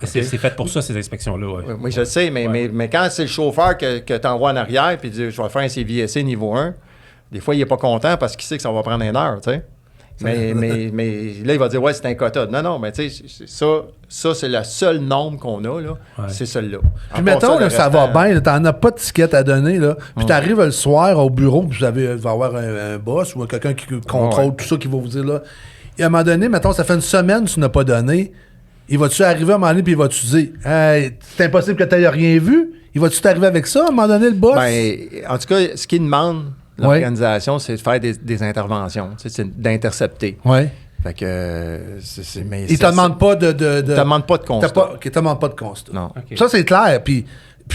C'est fait pour ça, ces inspections-là. Oui, je le sais, mais quand c'est le chauffeur que tu envoies en arrière puis dit « Je vais faire un CVSA niveau 1 », des fois, il n'est pas content parce qu'il sait que ça va prendre une heure, tu sais. Mais là, il va dire « Ouais, c'est un quota ». Non, mais tu sais, ça c'est le seul nombre qu'on a, là. C'est celui-là. Puis mettons, là, ça va bien, tu n'en as pas de ticket à donner, là. Puis tu arrives le soir au bureau, puis vous allez avoir un boss ou quelqu'un qui contrôle tout ça, qui va vous dire, là. Et à un moment donné, mettons, ça fait une semaine que tu n'as pas donné. Il va-tu arriver à un moment donné, puis il va-tu dire hey, c'est impossible que tu n'aies rien vu? Il va-tu t'arriver avec ça à un moment donné, le boss? Ben, en tout cas, ce qu'il demande, l'organisation, c'est de faire des interventions, c'est d'intercepter. Oui. Fait que Ils te demandent pas de... Ils te demandent pas de constat. Ils te demandent pas de constat. Non. OK. Ça, c'est clair. Puis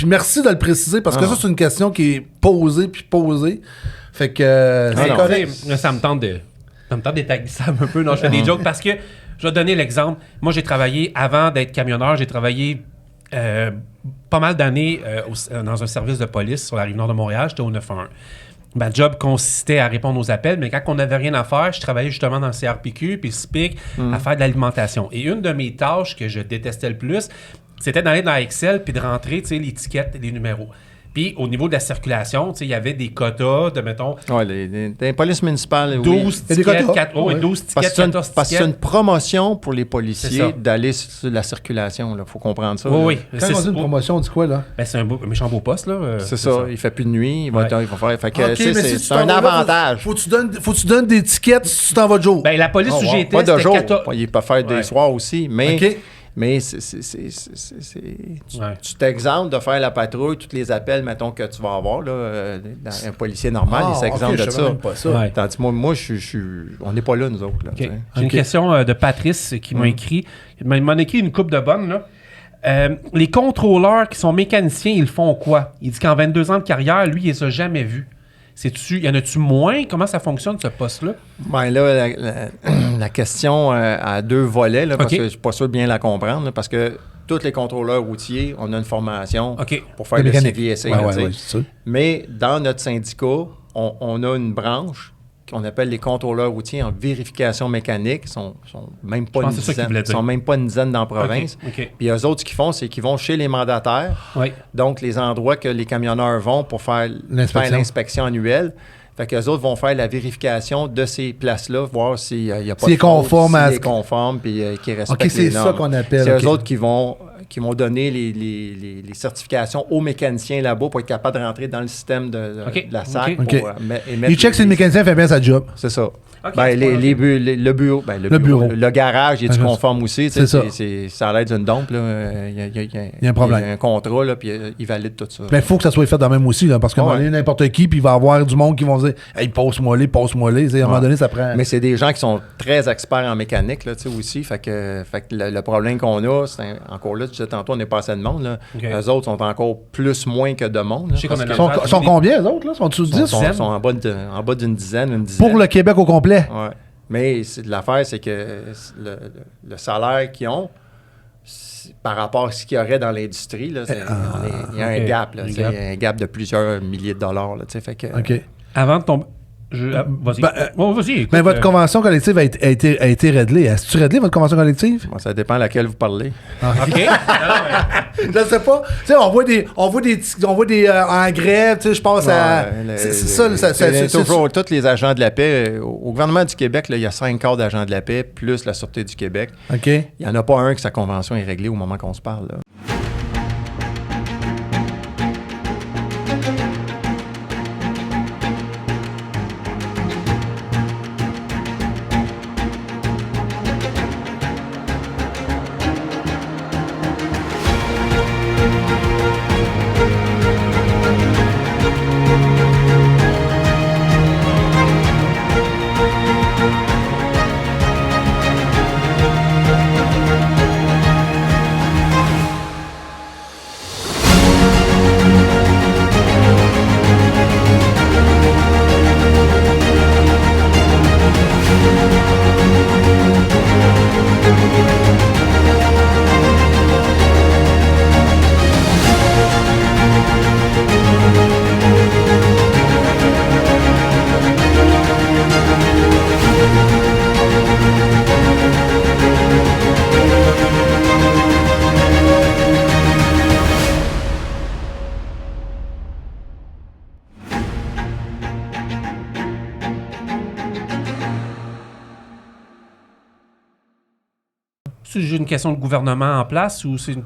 merci de le préciser, parce que ça, c'est une question qui est posée puis posée. Fait que c'est Non, correct. ça me tente d'être agressable un peu. Non, je fais des jokes parce que je vais donner l'exemple. Moi, j'ai travaillé, avant d'être camionneur, j'ai travaillé pas mal d'années dans un service de police sur la rive nord de Montréal. J'étais au 911. Ma job consistait à répondre aux appels, mais quand on n'avait rien à faire, je travaillais justement dans le CRPQ puis le SPIC à faire de l'alimentation. Et une de mes tâches que je détestais le plus, c'était d'aller dans Excel puis de rentrer l'étiquette et les numéros. Puis au niveau de la circulation, il y avait des quotas de, mettons... Oui, les polices municipales, 12 Il y a des tickets, quotas. 12 Parce tickets, que 14 parce que c'est tickets. une promotion pour les C'est policiers ça. d'aller sur la circulation. Il faut comprendre ça. là. Oui, oui. Quand on dit une promotion, on dit quoi, là? Ben, c'est un méchant beau poste, là. C'est ça. Il fait plus de nuit. Il va faire... Fait que, Ok, tu sais, mais si tu c'est t'en un vas là, avantage. faut que tu donnes des tickets si tu t'en vas de jour. Ben, la police où j'étais, Pas de c'était jour. 14... Il peut faire des Ouais. soirs aussi. Mais, OK. mais Ouais. tu t'exemptes de faire la patrouille, tous les appels, mettons, que tu vas avoir. Là, dans un policier normal, il s'exempte je de savais ça. même pas ça. Ouais. Tandis que moi on n'est pas là, nous autres. Là, OK. tu sais. J'ai une question de Patrice qui m'a écrit. Il m'en a écrit une coupe de bonnes, là. Les contrôleurs qui sont mécaniciens, ils font quoi? Il dit qu'en 22 ans de carrière, lui, il les a jamais vus. Y en a-tu moins? Comment ça fonctionne, ce poste-là? Ben là, la question a deux volets, là, parce OK. que je suis pas sûr de bien la comprendre, là, parce que tous les contrôleurs routiers, on a une formation OK. pour faire De le mécanique. CVSA. Ouais, là, ouais, tu sais. ouais, c'est ça. Mais dans notre syndicat, on a une branche qu'on appelle les contrôleurs routiers en vérification mécanique. Ils sont même pas Je une pense que c'est ça qu'il dizaine. voulait Ils dire. sont même pas une dizaine dans la province. OK. Puis eux autres, ce qu'ils font, c'est qu'ils vont chez les mandataires, Oui. donc les endroits que les camionneurs vont pour faire l'inspection annuelle. Fait qu'eux autres vont faire la vérification de ces places-là, voir s'il n'y a pas S'il de est conforme fraude, à s'il ce est que- conforme, puis qu'ils respectent OK, c'est les ça normes. qu'on appelle, C'est OK. eux autres qui vont donner les certifications aux mécaniciens là-bas pour être capable de rentrer dans le système de OK. la SAC. OK. Pour, OK. émettre Il check si le les- mécanicien fait bien sa job. C'est ça. OK, Ben, c'est pas le bureau, Le bureau. le garage, il est Ah, conforme aussi. tu sais, c'est ça. ça a l'air d'une dompe. Là. Il y a un problème. Il y a un contrat, là, puis il valide tout ça. Mais il faut que ça soit fait de même aussi, là, parce qu'à un moment Ouais. donné, n'importe qui, puis il va y avoir du monde qui vont dire « Hey, passe-moi les. » À un moment donné, ça prend... Mais c'est des gens qui sont très experts en mécanique, là, tu sais, aussi. Fait que le problème qu'on a, c'est encore là, tu disais tantôt, on n'est pas assez de monde. Là. OK. Eux autres sont encore plus moins que de monde. là, Je sais qu'on parce a que la- Ils sont combien, les autres, là? Sont-ils 10? ils sont en bas d'une dizaine, une dizaine. Pour le Québec au complet. Ouais. Mais l'affaire, c'est que le salaire qu'ils ont, par rapport à ce qu'il y aurait dans l'industrie, là, il y a OK. un gap. Là, Un tu sais, gap. un gap de plusieurs milliers de dollars. Là, tu sais, fait que, OK. Avant de tomber... Vas-y. Ben, Vas-y, écoute, Mais votre convention collective a été réglée. Est-ce que tu réglé, votre convention collective? bon, ça dépend à laquelle vous parlez. OK. Je sais pas. Tu sais, on voit des en grève, tu sais, je pense à... Ouais, C'est ça, c'est toujours tous les agents de la paix. Au gouvernement du Québec, là, il y a 5 corps d'agents de la paix, plus la Sûreté du Québec. OK. Il n'y en a pas un que sa convention est réglée au moment qu'on se parle. Là. C'est une question de gouvernement en place ou c'est une...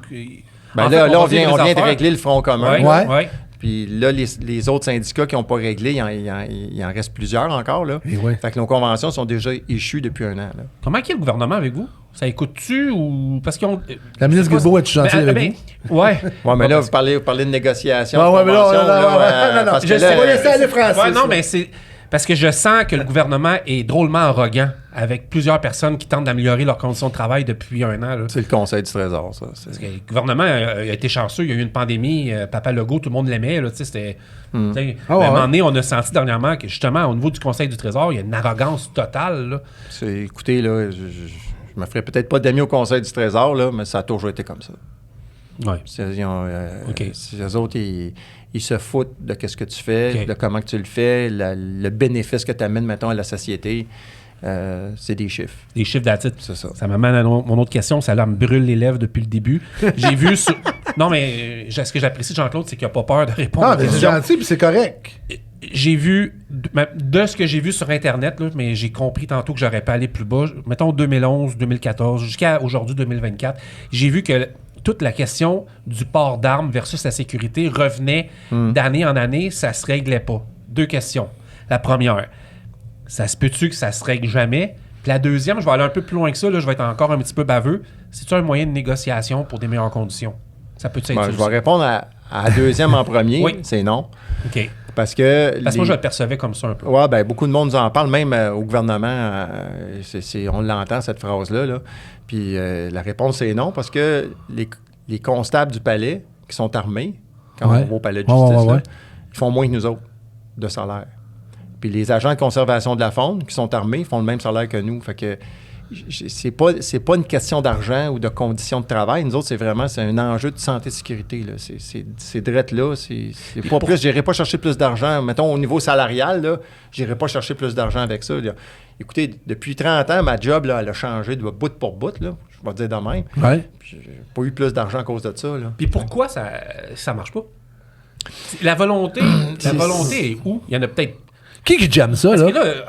Ben En là, fait, là, on va dire vient les de affaires. régler le Front commun. Ouais. Ouais. Puis là, les autres syndicats qui n'ont pas réglé, il en reste plusieurs encore. Là. Et ouais. Fait que nos conventions sont déjà échues depuis un an. Là. Comment est le gouvernement avec vous? Ça écoute-tu ou... Parce qu'ils ont... La ministre Guilbeault, es-tu gentille avec vous? Ouais. Ouais, mais là, vous parlez de négociation. Ouais, ouais, mais là, convention, non, parce que je là, sais, On va laisser aller Francis. Ouais, non, mais c'est... Parce que je sens que le gouvernement est drôlement arrogant avec plusieurs personnes qui tentent d'améliorer leurs conditions de travail depuis un an. Là. C'est le Conseil du Trésor, ça. Parce que le gouvernement a été chanceux. Il y a eu une pandémie. Papa Legault, tout le monde l'aimait. Là, c'était, à un moment donné, on a senti dernièrement que, justement, au niveau du Conseil du Trésor, il y a une arrogance totale. Là. Écoutez, là, je me ferais peut-être pas d'amis au Conseil du Trésor, là, mais ça a toujours été comme ça. Ouais. Eux autres, ils se foutent de ce que tu fais, de comment que tu le fais, le bénéfice que tu amènes, mettons, à la société. C'est des chiffres. Des chiffres d'attitude. C'est ça. Ça m'amène à mon autre question. Ça là, me brûle les lèvres depuis le début. J'ai vu sur... Non, mais ce que j'apprécie de Jean-Claude, c'est qu'il n'a pas peur de répondre aux questions. C'est gentil, puis c'est correct. J'ai vu, de ce que j'ai vu sur Internet, là, mais j'ai compris tantôt que j'aurais pas allé plus bas, mettons 2011, 2014, jusqu'à aujourd'hui 2024, j'ai vu que toute la question du port d'armes versus la sécurité revenait d'année en année, ça se réglait pas. 2 questions. La première, ça se peut-tu que ça se règle jamais? Puis la deuxième, je vais aller un peu plus loin que ça, là, je vais être encore un petit peu baveux. C'est-tu un moyen de négociation pour des meilleures conditions? Ça peut-être être je vais répondre à la deuxième en premier. Oui. C'est non. OK. Parce que moi, je le percevais comme ça un peu. Oui, bien, beaucoup de monde nous en parle, même au gouvernement. On l'entend, cette phrase-là. Là. Puis la réponse, c'est non, parce que les constables du palais qui sont armés, quand on va au palais de justice, là, ils font moins que nous autres de salaire. Puis les agents de conservation de la faune qui sont armés font le même salaire que nous. Fait que c'est pas une question d'argent ou de conditions de travail. Nous autres, c'est un enjeu de santé et de sécurité. Là. C'est drette là. C'est pas plus. J'irai pas chercher plus d'argent. Mettons, au niveau salarial, là, j'irai pas chercher plus d'argent avec ça. Là. Écoutez, depuis 30 ans, ma job, là, elle a changé de bout pour bout. Là. Je vais dire de même. Ouais. J'ai pas eu plus d'argent à cause de ça. Là. Puis pourquoi ça marche pas? La volonté est où? Il y en a peut-être... Qui j'aime ça, Parce là? que là,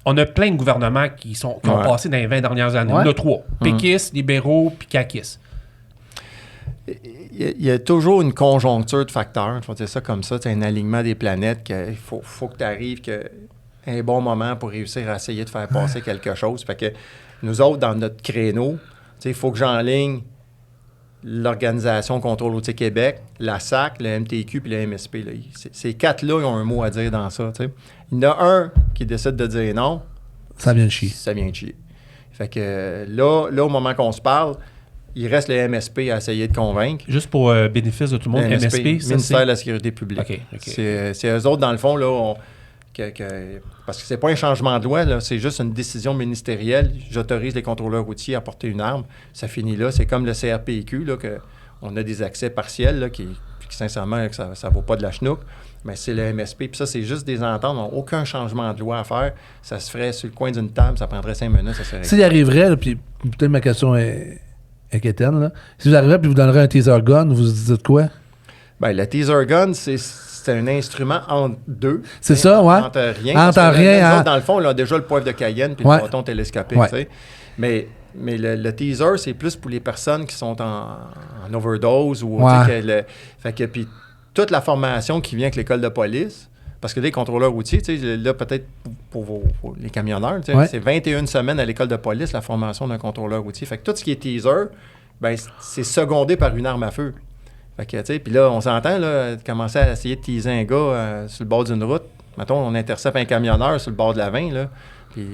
on a plein de gouvernements qui ont passé dans les 20 dernières années. Ouais. On a 3. Péquistes, libéraux, puis caquistes. Il y a toujours une conjoncture de facteurs, je vais dire ça comme ça, un alignement des planètes, qu'il faut que tu arrives à un bon moment pour réussir à essayer de faire passer quelque chose. Fait que nous autres, dans notre créneau, il faut que j'enligne l'Organisation Contrôle routier Québec, la SAC, le MTQ puis le MSP. Là. Ces 4-là, ils ont un mot à dire dans ça. T'sais. Il y en a un qui décide de dire non. Ça vient de chier. Ça vient de chier. Fait que là, au moment qu'on se parle, il reste le MSP à essayer de convaincre. Juste pour bénéfice de tout le monde, MSP, Ministère de la Sécurité publique. Okay. C'est eux autres, dans le fond, là, parce que c'est pas un changement de loi, là, c'est juste une décision ministérielle. J'autorise les contrôleurs routiers à porter une arme. Ça finit là. C'est comme le CRPQ, là, on a des accès partiels, là, qui sincèrement, ça ne vaut pas de la chenoute. Mais c'est le MSP. Puis ça, c'est juste des ententes. On n'a aucun changement de loi à faire. Ça se ferait sur le coin d'une table. Ça prendrait 5 minutes. Ça serait... S'il arriverait, là, puis peut-être ma question est quétaine, là. Si vous arrivez et vous donnerez un taser gun, vous dites quoi? Bien, le taser gun, c'est un instrument entre deux. C'est ça, ouais. Entre rien. Entre rien. Dans le fond, on a déjà le poivre de Cayenne puis le bâton télescopique. Ouais. Mais le teaser, c'est plus pour les personnes qui sont en overdose ou fait que puis toute la formation qui vient avec l'école de police, parce que les contrôleurs routiers, là, peut-être pour les camionneurs, c'est 21 semaines à l'école de police, la formation d'un contrôleur routier. Fait que tout ce qui est teaser, ben, c'est secondé par une arme à feu. Fait que, tu sais, puis là, on s'entend, là, commencer à essayer de teaser un gars sur le bord d'une route. Mettons, on intercepte un camionneur sur le bord de la 20, là, puis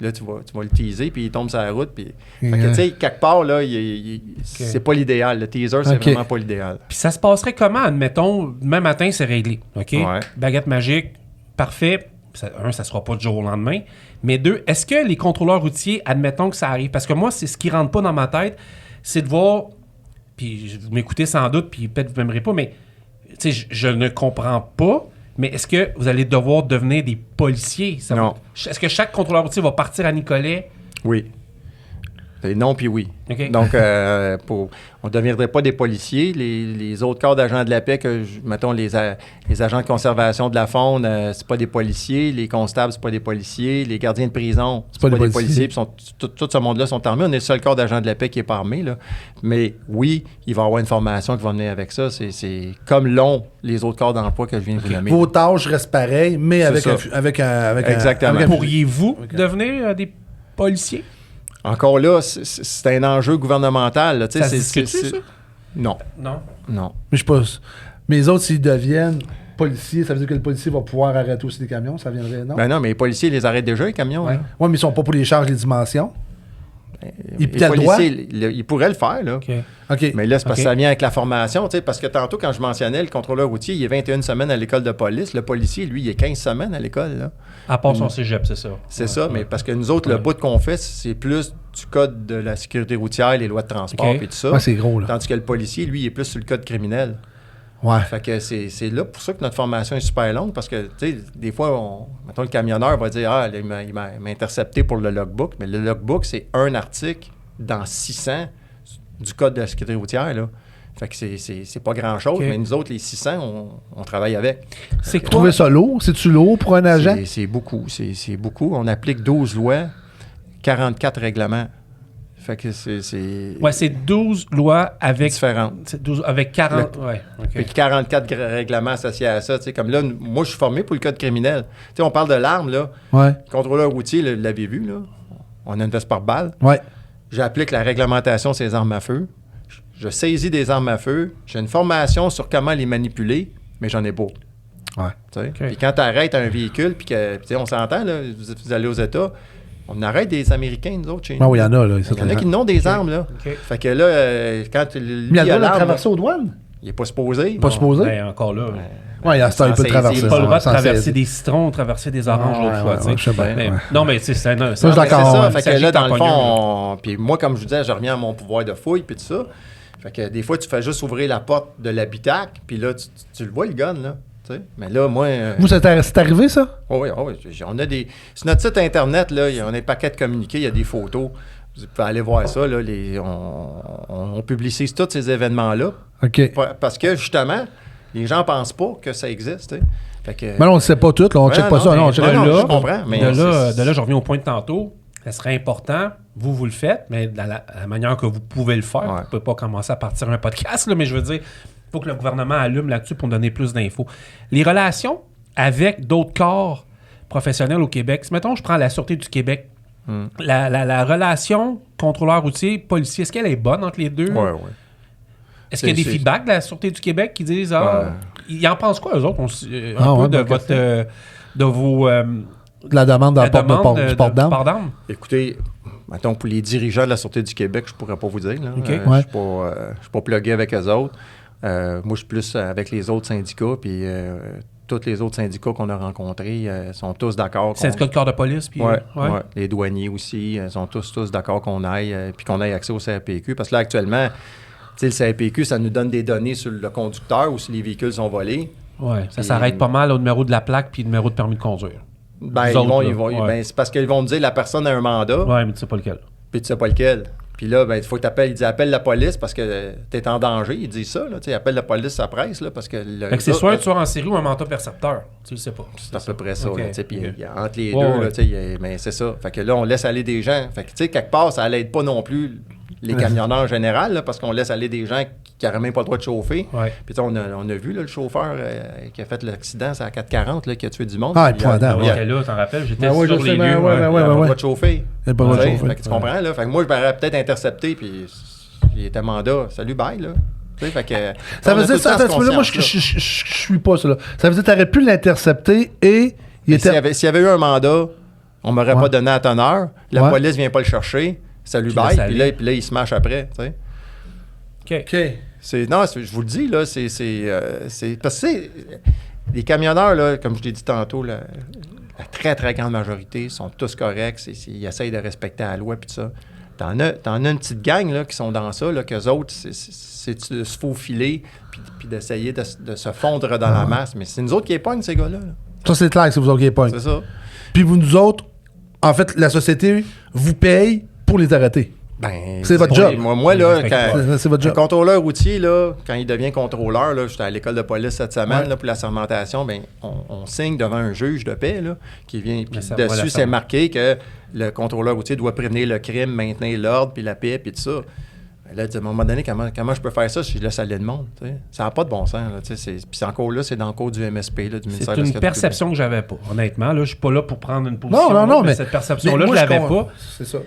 là, tu vas le teaser, puis il tombe sur la route, puis... Fait que, tu sais, quelque part, là, c'est pas l'idéal. Le teaser, c'est vraiment pas l'idéal. Puis ça se passerait comment, admettons, demain matin, c'est réglé, OK? Ouais. Baguette magique, parfait. Ça sera pas du jour au lendemain. Mais 2, est-ce que les contrôleurs routiers, admettons que ça arrive? Parce que moi, c'est ce qui rentre pas dans ma tête, c'est de voir... Puis vous m'écoutez sans doute, puis peut-être vous m'aimerez pas, mais je ne comprends pas. Mais est-ce que vous allez devoir devenir des policiers? Non. Est-ce que chaque contrôleur routier va partir à Nicolet? Oui. Non, puis oui. Okay. Donc, on ne deviendrait pas des policiers. Les autres corps d'agents de la paix, mettons les agents de conservation de la faune, c'est pas des policiers. Les constables, c'est pas des policiers. Les gardiens de prison, c'est pas des policiers. Puis tout ce monde-là sont armés. On est le seul corps d'agents de la paix qui n'est pas armé. Là. Mais oui, il va y avoir une formation qui va venir avec ça. C'est comme les autres corps d'emploi que je viens de vous nommer. Vos tâches restent pareilles, mais avec Exactement. Pourriez-vous devenir des policiers? Encore là, c'est un enjeu gouvernemental. Là, ça se discute-tu, ça? Non. Non. Mais je pense. Mais les autres, s'ils deviennent, policier, ça veut dire que le policier va pouvoir arrêter aussi des camions, ça viendrait, non? Ben non, mais les policiers, ils les arrêtent déjà, les camions. Ouais. Là. Ouais, mais ils sont pas pour les charges, les dimensions. Les policiers, ils pourraient le faire, là. OK. Mais là, c'est parce que ça vient avec la formation, tu sais, parce que tantôt, quand je mentionnais, le contrôleur routier, il est 21 semaines à l'école de police. Le policier, lui, il est 15 semaines à l'école, là. À part son cégep, c'est ça. C'est ça, mais parce que nous autres, le bout qu'on fait, c'est plus du code de la sécurité routière, les lois de transport et tout ça. Ouais, c'est gros, là. Tandis que le policier, lui, il est plus sur le code criminel. Ouais. Fait que c'est là pour ça que notre formation est super longue, parce que, tu sais, des fois, mettons, le camionneur va dire « Ah, il m'a intercepté pour le logbook », mais le logbook, c'est un article dans 600 du code de la sécurité routière, là. Fait que c'est pas grand-chose, mais nous autres, les 600, on travaille avec. C'est quoi? Trouver ça lourd? C'est-tu lourd pour un agent? C'est beaucoup. C'est beaucoup. On applique 12 lois, 44 règlements. Fait que c'est... Ouais, c'est 12 lois avec... différentes. C'est 12 avec 40... Ouais, OK. Puis 44 règlements associés à ça. T'sais, comme là, moi, je suis formé pour le code criminel. T'sais, on parle de l'arme, là. Ouais. Le contrôleur routier, vous l'avez vu, là. On a une veste par balle. Ouais. J'applique la réglementation sur les armes à feu. Je saisis des armes à feu. J'ai une formation sur comment les manipuler, mais j'en ai pas. Ouais. Okay. Puis quand tu arrêtes un véhicule, puis que, on s'entend, là, vous allez aux États, on arrête des Américains, nous autres, chez nous. Ah oui, il y en a, là. Il y en a qui n'ont des armes, là. Fait que là, quand mais il y a le droit de traverser aux douanes? Il n'est pas supposé. Pas supposé? Ben, encore là. Oui, il y a ça, il peut traverser. Il n'a pas le droit de traverser des citrons, traverser des oranges l'autre fois. Ouais, je sais bien, mais, non, mais c'est ça. Moi, je suis d'accord. Fait que là, dans le fond, puis moi, comme je vous disais, je reviens à mon pouvoir de fouille, puis tout ça. Fait que des fois, tu fais juste ouvrir la porte de l'habitacle, puis là, tu le vois, le gun, là. T'sais. Mais là, moi... Vous, c'est arrivé, ça? Oui, on a des... Sur notre site Internet, là, on a un paquet de communiqués, il y a des photos. Vous pouvez aller voir ça, là. On publicise tous ces événements-là. OK. Parce que, justement, les gens ne pensent pas que ça existe, t'sais. Fait que... Mais on ne sait pas tout, là. On ne check pas ça. Non, je comprends. Mais de là, je reviens au point de tantôt. Ça serait important, vous le faites, mais de la manière que vous pouvez le faire. Vous ne pouvez pas commencer à partir un podcast, là, mais je veux dire, il faut que le gouvernement allume là-dessus pour donner plus d'infos. Les relations avec d'autres corps professionnels au Québec, mettons, je prends la Sûreté du Québec. La relation contrôleur routier, policier, est-ce qu'elle est bonne entre les deux? Oui. Est-ce qu'il y a des feedbacks de la Sûreté du Québec qui disent ils en pensent quoi, eux autres? De vos... la demande du port d'armes? Écoutez, mettons, pour les dirigeants de la Sûreté du Québec, je pourrais pas vous dire. Là. Okay. Je suis pas plugué avec eux autres. Moi, je suis plus avec les autres syndicats, puis tous les autres syndicats qu'on a rencontrés sont tous d'accord. Syndicat de corps de police? Puis, les douaniers aussi sont tous d'accord qu'on aille, puis qu'on ait accès au CRPQ. Parce que là, actuellement, le CRPQ, ça nous donne des données sur le conducteur ou si les véhicules sont volés. Oui, ça s'arrête pas mal au numéro de la plaque puis le numéro de permis de conduire. Ben, c'est parce qu'ils vont me dire la personne a un mandat. Oui, mais tu sais pas lequel. Puis tu sais pas lequel. Puis là, il faut que tu appelles. Il dit appelle la police parce que tu es en danger. Il dit ça. Là, appelle la police, ça presse. Là, parce que c'est soit un tueur en série ou un mandat percepteur. Tu le sais pas. C'est à peu près ça. Puis entre les deux, mais c'est ça. Fait que là, on laisse aller des gens. Fait que tu sais, quelque part, ça n'aide pas non plus les camionneurs en général, là, parce qu'on laisse aller des gens qui n'auraient même pas le droit de chauffer. Puis on a vu là, le chauffeur qui a fait l'accident, c'est à 440 là, qui a tué du monde. Ah, épouvantable. Là, t'en rappelles, j'étais sur les lieux. Il n'a pas le droit de chauffer. Il n'a pas le droit de chauffer. Fait que tu comprends, là? Fait que moi, je m'aurais peut-être intercepté, puis il était mandat. Salut, bye, là. Fait que, ça veut dire, là, moi, je suis pas ça, là. Ça veut dire que tu aurais pu l'intercepter et... S'il y avait eu un mandat, on m'aurait pas donné à teneur. La police vient pas le chercher. Salut, bye. Puis là, il se mâche après, tu sais. OK. Non, je vous le dis, là, c'est parce que les camionneurs, là, comme je l'ai dit tantôt, la très, très grande majorité sont tous corrects. Ils essayent de respecter la loi, puis tout ça. T'en as une petite gang, là, qui sont dans ça, là, qu'eux autres, c'est de se faufiler, puis d'essayer de se fondre dans la masse. Mais c'est nous autres qui épognent, ces gars-là. Là. Ça, c'est clair que c'est vous autres qui épognent. C'est ça. Puis nous autres, en fait, la société vous paye pour les arrêter. Ben, c'est votre job. Moi là, c'est votre job. Le contrôleur routier, là, quand il devient contrôleur, là, j'étais à l'école de police cette semaine là, pour la sermentation, ben, on signe devant un juge de paix là, qui vient. Puis dessus, c'est marqué que le contrôleur routier doit prévenir le crime, maintenir l'ordre, puis la paix, puis tout ça. Ben, là, à un moment donné, comment je peux faire ça si je laisse aller le monde? T'sais? Ça n'a pas de bon sens. Puis encore là, c'est dans le cours du MSP, là, du ministère de la Sécurité. C'est une perception que j'avais pas, honnêtement. Là, je suis pas là pour prendre une position. Non, mais cette perception-là, je l'avais pas. C'est ça.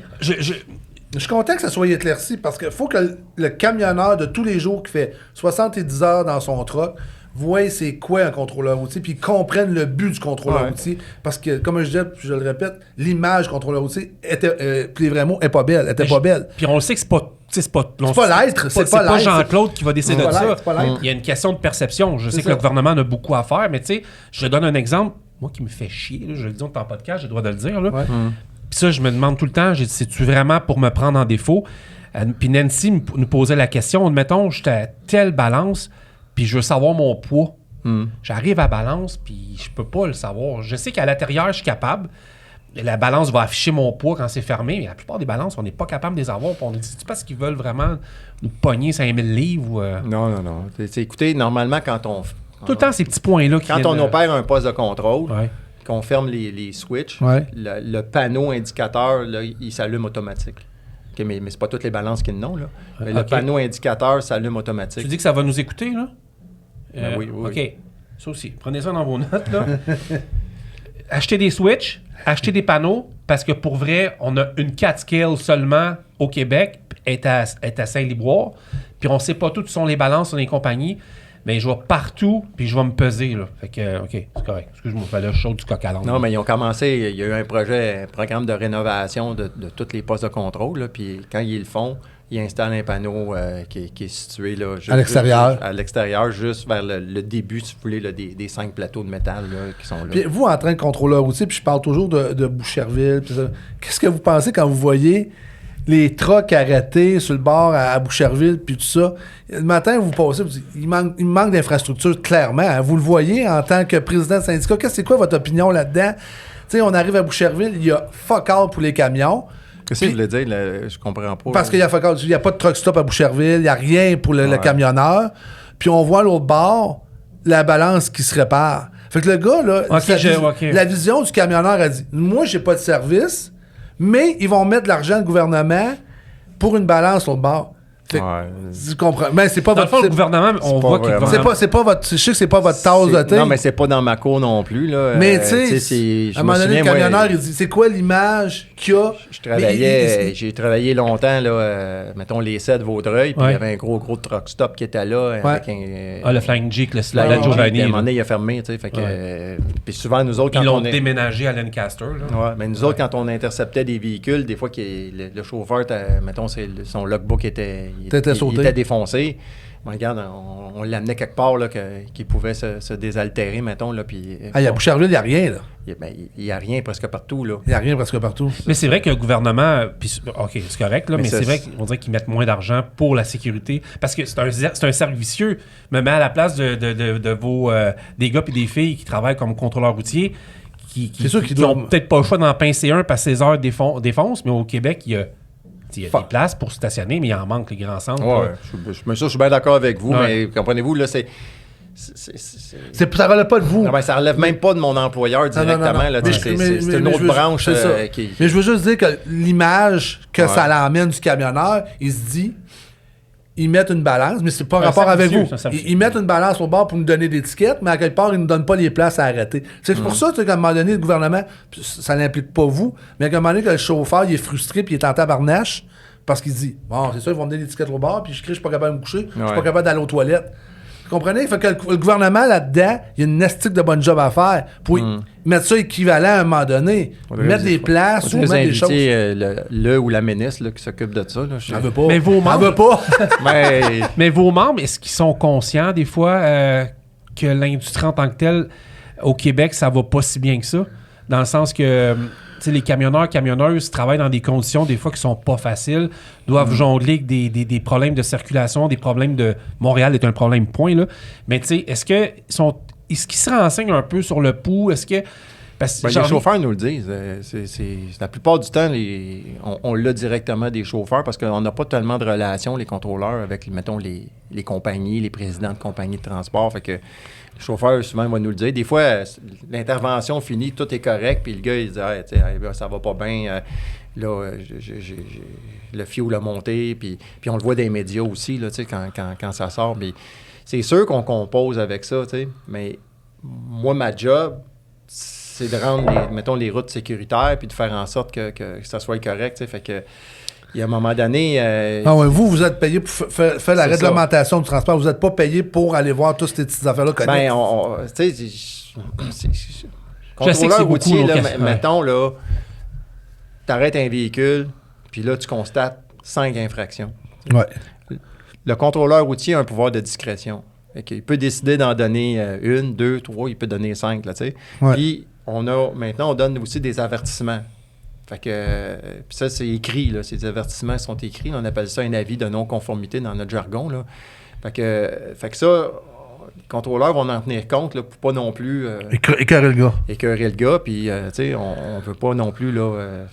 Je suis content que ça soit éclairci parce qu'il faut que le camionneur de tous les jours qui fait 70 heures dans son truck, voient c'est quoi un contrôleur routier, puis ils comprennent le but du contrôleur routier. Parce que, comme je disais, puis je le répète, l'image du contrôleur routier était, puis les vrais mots, pas belle. Puis on le sait que c'est pas l'être. C'est pas Jean-Claude qui va décider de ça. C'est pas l'être. Il y a une question de perception. Je sais que le gouvernement a beaucoup à faire, mais tu sais, je donne un exemple. Moi qui me fait chier, là, je le dis en podcast, j'ai le droit de le dire. Là. Puis ça, je me demande tout le temps, c'est-tu vraiment pour me prendre en défaut? Puis Nancy nous posait la question, admettons, j'étais à telle balance, puis je veux savoir mon poids. J'arrive à balance, puis je peux pas le savoir. Je sais qu'à l'intérieur, je suis capable. La balance va afficher mon poids quand c'est fermé, mais la plupart des balances, on n'est pas capable de les avoir. On dit, c'est parce qu'ils veulent vraiment nous pogner 5000 livres ou... Non. Écoutez, normalement, quand on... Tout le temps, ces petits points-là qui Quand on opère un poste de contrôle, Ouais. qu'on ferme les switches, Ouais. le panneau indicateur, là, il s'allume automatique. Okay, mais c'est pas toutes les balances qui l'ont, là. Mais le panneau indicateur s'allume automatique. Tu dis que ça va nous écouter, là? Oui. OK. Ça aussi. Prenez ça dans vos notes, là. Achetez des switches, achetez des panneaux, parce que pour vrai, on a une 4 scale seulement au Québec, est à Saint-Liboire, puis on sait pas toutes sont les balances dans les compagnies, mais je vais partout, puis je vais me peser, là. Fait que, OK, c'est correct. Excuse-moi, fallait le chaud du coq à l'âne. Non, mais ils ont commencé, il y a eu un programme de rénovation de tous les postes de contrôle, là, puis quand ils le font, ils installent un panneau qui est situé là, à l'extérieur. À l'extérieur, juste vers le début, si vous voulez, là, des 5 plateaux de métal là, qui sont là. Puis vous, en train de contrôleur routier, puis je parle toujours de Boucherville, puis ça, qu'est-ce que vous pensez quand vous voyez les trucks arrêtés sur le bord à Boucherville, puis tout ça? Le matin, vous passez, vous dites, il manque d'infrastructure, clairement. Hein. Vous le voyez en tant que président de syndicat. C'est quoi votre opinion là-dedans? Tu sais, on arrive à Boucherville, il y a fuck all pour les camions. Qu'est-ce que vous voulez dire? Là, je comprends pas. Parce qu'il y a fuck all. Il n'y a pas de truck stop à Boucherville, il n'y a rien pour le camionneur. Puis on voit à l'autre bord la balance qui se répare. Fait que le gars, là, la vision du camionneur a dit, moi, j'ai pas de service, mais ils vont mettre de l'argent du gouvernement pour une balance au bord. Tu comprends. Mais c'est pas dans votre. le fond, le gouvernement, on voit qu'il c'est pas votre. Je sais que c'est pas votre tasse de thé. Non, mais c'est pas dans ma cour non plus. Là. Mais tu sais, à un moment donné, le camionneur, il dit c'est quoi l'image qu'il y a? J'ai travaillé longtemps, là, mettons les 7 Vaudreuil, puis il y avait un gros truck stop qui était là. Avec le Flying J, le Giovanni. À un moment donné, il a fermé. Puis souvent, nous autres, quand ils l'ont déménagé à Lancaster. Oui, mais nous autres, quand on interceptait des véhicules, des fois, le chauffeur, mettons, son logbook était défoncé. Bon, regarde, on l'amenait quelque part là, qu'il pouvait se désaltérer, mettons. Là, puis, à Boucherville, il n'y a rien. Là. Il n'y a rien presque partout. Il n'y a rien presque partout. Mais c'est vrai que le gouvernement... OK, c'est correct, là, mais c'est vrai qu'on dirait qu'ils mettent moins d'argent pour la sécurité. Parce que c'est un cercle vicieux. Je me mets à la place de vos des gars et des filles qui travaillent comme contrôleurs routiers qui n'ont peut-être pas le choix d'en pincer un parce que 16 heures défoncent, mais au Québec, il y a des places pour stationner, mais il en manque les grands centres. Ouais, je suis bien d'accord avec vous, mais comprenez-vous, là, ça relève pas de vous. Non, ben, ça relève même pas de mon employeur directement. Non. Là, c'est une autre branche. Mais je veux juste dire que l'image que ça l'emmène du camionneur, il se dit, ils mettent une balance, mais c'est pas rapport avec vous. Ils mettent une balance au bord pour nous donner des tickets, mais à quelque part, ils ne nous donnent pas les places à arrêter. C'est pour ça qu'à un moment donné, le gouvernement, ça n'implique pas vous, mais qu'à un moment donné, que le chauffeur, il est frustré puis il est en tabarnache parce qu'il dit, bon, c'est ça, ils vont me donner des tickets au bord, puis je crie, je suis pas capable de me coucher, je suis pas capable d'aller aux toilettes. Vous comprenez? Fait que le gouvernement, là-dedans, il y a une nestique de bonne job à faire pour mettre ça équivalent à un moment donné. Mettre des places ou mettre des choses. Le ou la ministre là, qui s'occupe de ça. Là, elle veut pas. Mais vos membres... Elle veut pas. Mais vos membres, est-ce qu'ils sont conscients des fois que l'industrie en tant que telle, au Québec, ça va pas si bien que ça? Dans le sens que... les camionneuses travaillent dans des conditions des fois qui sont pas faciles, doivent jongler avec des problèmes de circulation, des problèmes de... Montréal est un problème, point, là. Mais tu sais, est-ce qu'ils se renseignent un peu sur le pouls? Est-ce que... les chauffeurs nous le disent. La plupart du temps, on l'a directement des chauffeurs parce qu'on n'a pas tellement de relations, les contrôleurs, avec, mettons, les compagnies, les présidents de compagnies de transport. Fait que le chauffeur, souvent, va nous le dire. Des fois, l'intervention finie, tout est correct, puis le gars, il dit ça va pas bien, là, le fuel a monté, puis on le voit dans les médias aussi, là, quand ça sort. Mais c'est sûr qu'on compose avec ça, mais moi, ma job, c'est de rendre, mettons, les routes sécuritaires, puis de faire en sorte que ça soit correct. Fait que Il y a un moment donné... vous êtes payé pour faire la réglementation du transport. Vous n'êtes pas payé pour aller voir toutes ces petites affaires-là connexes. Tu sais, contrôleur routier, mettons, là, t'arrêtes un véhicule, puis là, tu constates 5 infractions. Ouais. Le contrôleur routier a un pouvoir de discrétion. Il peut décider d'en donner 1, 2, 3, il peut donner 5, là, tu sais. Ouais. Puis, maintenant, on donne aussi des avertissements. Fait que, puis ça, c'est écrit, là. Ces avertissements sont écrits. On appelle ça un avis de non-conformité dans notre jargon, là. Fait que ça, les contrôleurs vont en tenir compte, là, pour pas non plus... écœurer le gars. Écœurer le gars, puis, tu sais, on veut pas non plus, là...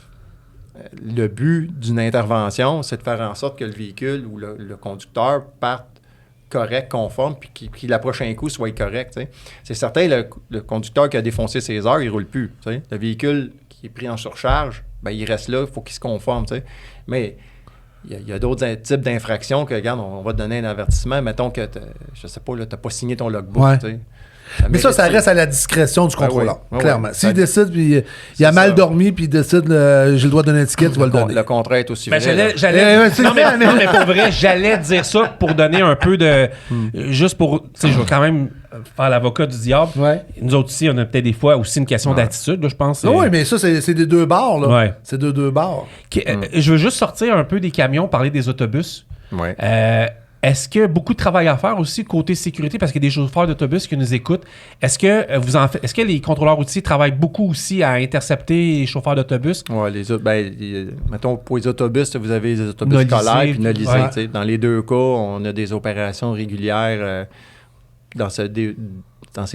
le but d'une intervention, c'est de faire en sorte que le véhicule ou le conducteur parte correct, conforme, puis qu'il la prochain coup soit correct, tu sais. C'est certain, le conducteur qui a défoncé ses heures, il roule plus, tu sais. Le véhicule qui est pris en surcharge, ben il reste là, il faut qu'il se conforme, tu sais. Mais il y a d'autres types d'infractions que, regarde, on va te donner un avertissement. Mettons que, je sais pas, tu n'as pas signé ton logbook, tu sais. Mais ça reste à la discrétion du contrôleur, clairement. S'il décide, puis il a mal dormi, puis il décide, j'ai le droit de donner une étiquette, tu vas le donner. Le contrat est aussi vrai. Non, mais pour vrai, j'allais dire ça pour donner un peu de... Juste pour... Tu sais, je vais quand même faire l'avocat du diable. Ouais. Nous autres ici, on a peut-être des fois aussi une question d'attitude, là, je pense. Oui, mais ça, c'est des deux barres, là. Ouais. C'est de deux barres. Je veux juste sortir un peu des camions, parler des autobus. Ouais. Est-ce qu'il y a beaucoup de travail à faire aussi côté sécurité parce qu'il y a des chauffeurs d'autobus qui nous écoutent? Est-ce que les contrôleurs routiers travaillent beaucoup aussi à intercepter les chauffeurs d'autobus? Oui, mettons, pour les autobus, vous avez les autobus scolaires et nolisés. Ouais. Dans les deux cas, on a des opérations régulières dans ces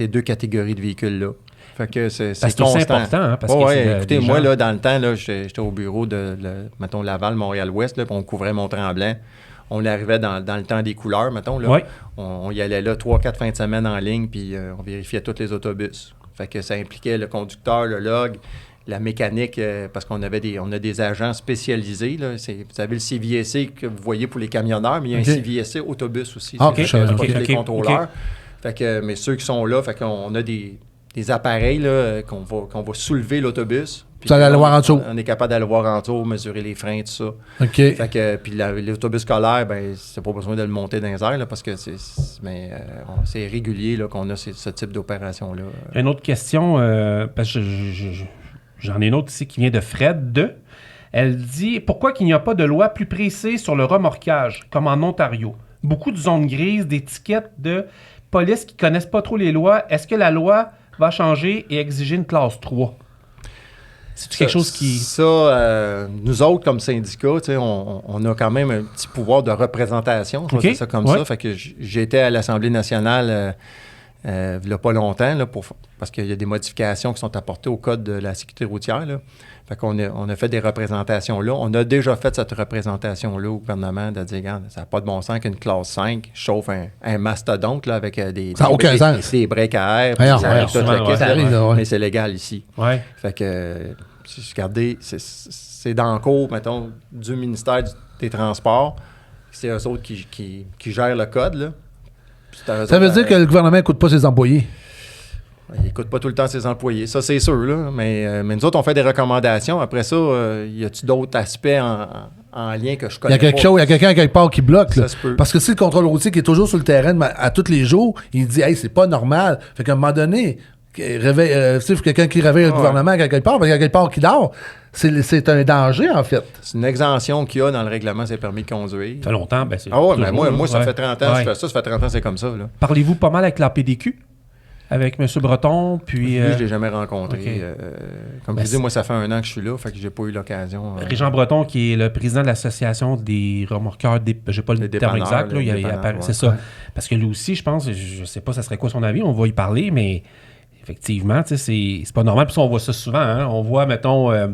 deux catégories de véhicules-là. Fait que c'est constant. Important, hein, parce que écoutez, moi, là, dans le temps, là, j'étais au bureau de, mettons, Laval, Montréal-Ouest, puis on couvrait Mont-Tremblant. On arrivait dans le temps des couleurs, mettons. Là. Ouais. On y allait là 3-4 fins de semaine en ligne, puis on vérifiait tous les autobus. Fait que ça impliquait le conducteur, le log, la mécanique, parce qu'on a des agents spécialisés. Là. Vous avez le CVSC que vous voyez pour les camionneurs, mais il y a un CVSC autobus aussi. Pas les contrôleurs. Fait que, mais ceux qui sont là, fait qu'on a des appareils là, qu'on va soulever l'autobus. Vous allez aller voir en dessous. On est capable d'aller voir en dessous, mesurer les freins, tout ça. OK. Fait que, puis l'autobus scolaire, ben c'est pas besoin de le monter dans les airs, là, parce que c'est régulier là, qu'on a ce type d'opération-là. Une autre question, parce que j'en ai une autre ici qui vient de Fred. Elle dit « Pourquoi qu'il n'y a pas de loi plus précise sur le remorquage, comme en Ontario? Beaucoup de zones grises, d'étiquettes de police qui connaissent pas trop les lois. Est-ce que la loi va changer et exiger une classe 3? » C'est quelque chose qui... nous autres, comme syndicat, on a quand même un petit pouvoir de représentation. Je vais dire ça comme ça. Fait que j'étais à l'Assemblée nationale il n'y a pas longtemps, là, parce qu'il y a des modifications qui sont apportées au Code de la sécurité routière. Là. Fait qu'on a fait des représentations là. On a déjà fait cette représentation-là au gouvernement de dire, regarde, ça n'a pas de bon sens qu'une classe 5 chauffe un mastodonte là, avec des breaks à air. Mais c'est légal ici. Ouais. Fait que, regardez, c'est dans le cours, mettons, du ministère des Transports. C'est eux autres qui gèrent le code. Là. Ça veut dire que le gouvernement n'écoute pas ses employés? Il n'écoute pas tout le temps ses employés, ça c'est sûr. Là. Mais nous autres, on fait des recommandations. Après ça, y a-t-il d'autres aspects en lien que je connais pas? Il y a quelqu'un quelque part qui bloque. Là. Ça se peut. Parce que si le contrôle routier qui est toujours sur le terrain à tous les jours, il dit « Hey, c'est pas normal ». Fait qu'à un moment donné, quelqu'un qui réveille le gouvernement à quelque part, parce qu'il y a quelque part qui dort, c'est un danger, en fait. C'est une exemption qu'il y a dans le règlement, c'est permis de conduire. Ça fait longtemps. Ben mais moi, ça fait 30 ans que je fais ça. Ça fait 30 ans c'est comme ça. Là. Parlez-vous pas mal avec la PDQ? Avec M. Breton, puis... Lui, je l'ai jamais rencontré. Okay. Comme je dis, moi, ça fait 1 an que je suis là, fait que j'ai pas eu l'occasion. Régent Breton, qui est le président de l'Association des remorqueurs, j'ai pas le terme exact, là, c'est ça. Ça. Parce que lui aussi, je pense, je sais pas ça serait quoi son avis, on va y parler, mais effectivement, c'est pas normal. Puis on voit ça souvent, hein. On voit, mettons... là,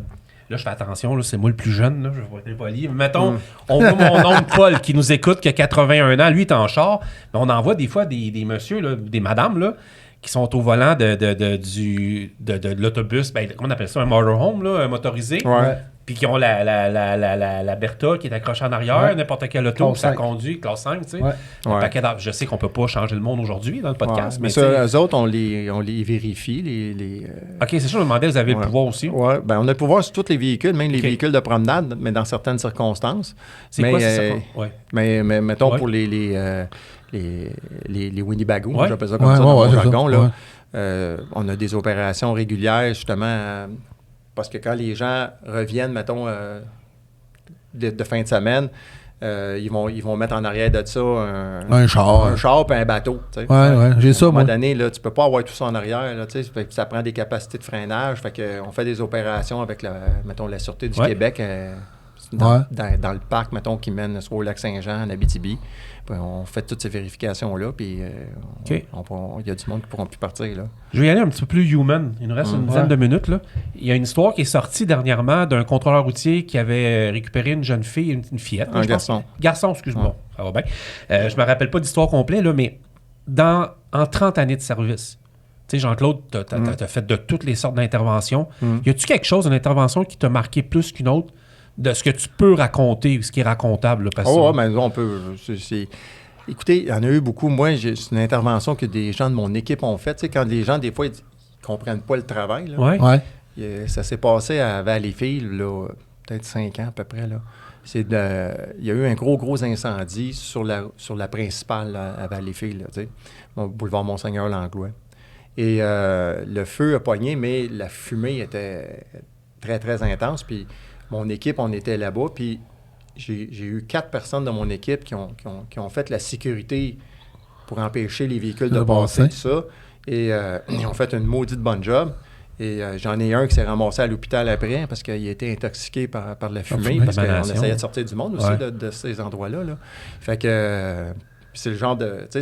je fais attention, là, c'est moi le plus jeune, là, je vais être poli. Mettons, on voit mon oncle Paul qui nous écoute, qui a 81 ans, lui, il est en char. Mais on en voit des fois des messieurs, là, des madames, là, qui sont au volant de l'autobus, comment on appelle ça, un motorhome là, motorisé. Ouais. Puis qui ont la Bertha qui est accrochée en arrière, n'importe quel auto, puis ça conduit, classe 5, tu sais. Un paquet je sais qu'on peut pas changer le monde aujourd'hui dans le podcast. Mais ça, eux autres, on les vérifie. OK, c'est sûr, je me demandais, vous avez le pouvoir aussi. Oui, ben on a le pouvoir sur tous les véhicules, même les véhicules de promenade, mais dans certaines circonstances. C'est quoi ces mais mettons pour les Winnebago, j'appelle ça comme ça dans mon jargon, là. On a des opérations régulières, justement, parce que quand les gens reviennent, mettons, de fin de semaine, ils vont mettre en arrière de ça un char puis un bateau. Tu sais. J'ai ça, moi. À un moment donné, là, tu peux pas avoir tout ça en arrière. Là, tu sais, fait que ça prend des capacités de freinage. Fait que, on fait des opérations avec mettons, la Sûreté du Québec dans le parc, mettons, qui mène soit au Lac-Saint-Jean, en Abitibi. Puis on fait toutes ces vérifications-là, puis il y a du monde qui ne pourront plus partir. Là. Je vais y aller un petit peu plus human. Il nous reste une dizaine de minutes. Là. Il y a une histoire qui est sortie dernièrement d'un contrôleur routier qui avait récupéré une jeune fille, une fillette. Un garçon. Garçon, excuse-moi. Ça va bien. Je me rappelle pas d'histoire complète, là, mais en 30 années de service, tu sais, Jean-Claude, tu as fait de toutes les sortes d'interventions. Y a-tu quelque chose, une intervention qui t'a marqué plus qu'une autre? De ce que tu peux raconter ou ce qui est racontable. Là, parce mais on peut. Écoutez, il y en a eu beaucoup. Moi, c'est une intervention que des gens de mon équipe ont faite. Tu sais, quand les gens, des fois, ils ne comprennent pas le travail. Là, ça s'est passé à Valleyfield, là, peut-être 5 ans à peu près. Là. Il y a eu un gros incendie sur la principale là, à Valleyfield, là, tu sais, boulevard Monseigneur-Langlois. Et le feu a pogné, mais la fumée était très, très intense. Puis mon équipe, on était là-bas, puis j'ai eu 4 personnes de mon équipe qui ont fait la sécurité pour empêcher les véhicules de passer, tout ça. Et ils ont fait une maudite bonne job. Et j'en ai un qui s'est ramassé à l'hôpital après parce qu'il a été intoxiqué par la fumée, parce qu'on essayait de sortir du monde aussi de ces endroits-là. Là. Fait que c'est le genre de... Tu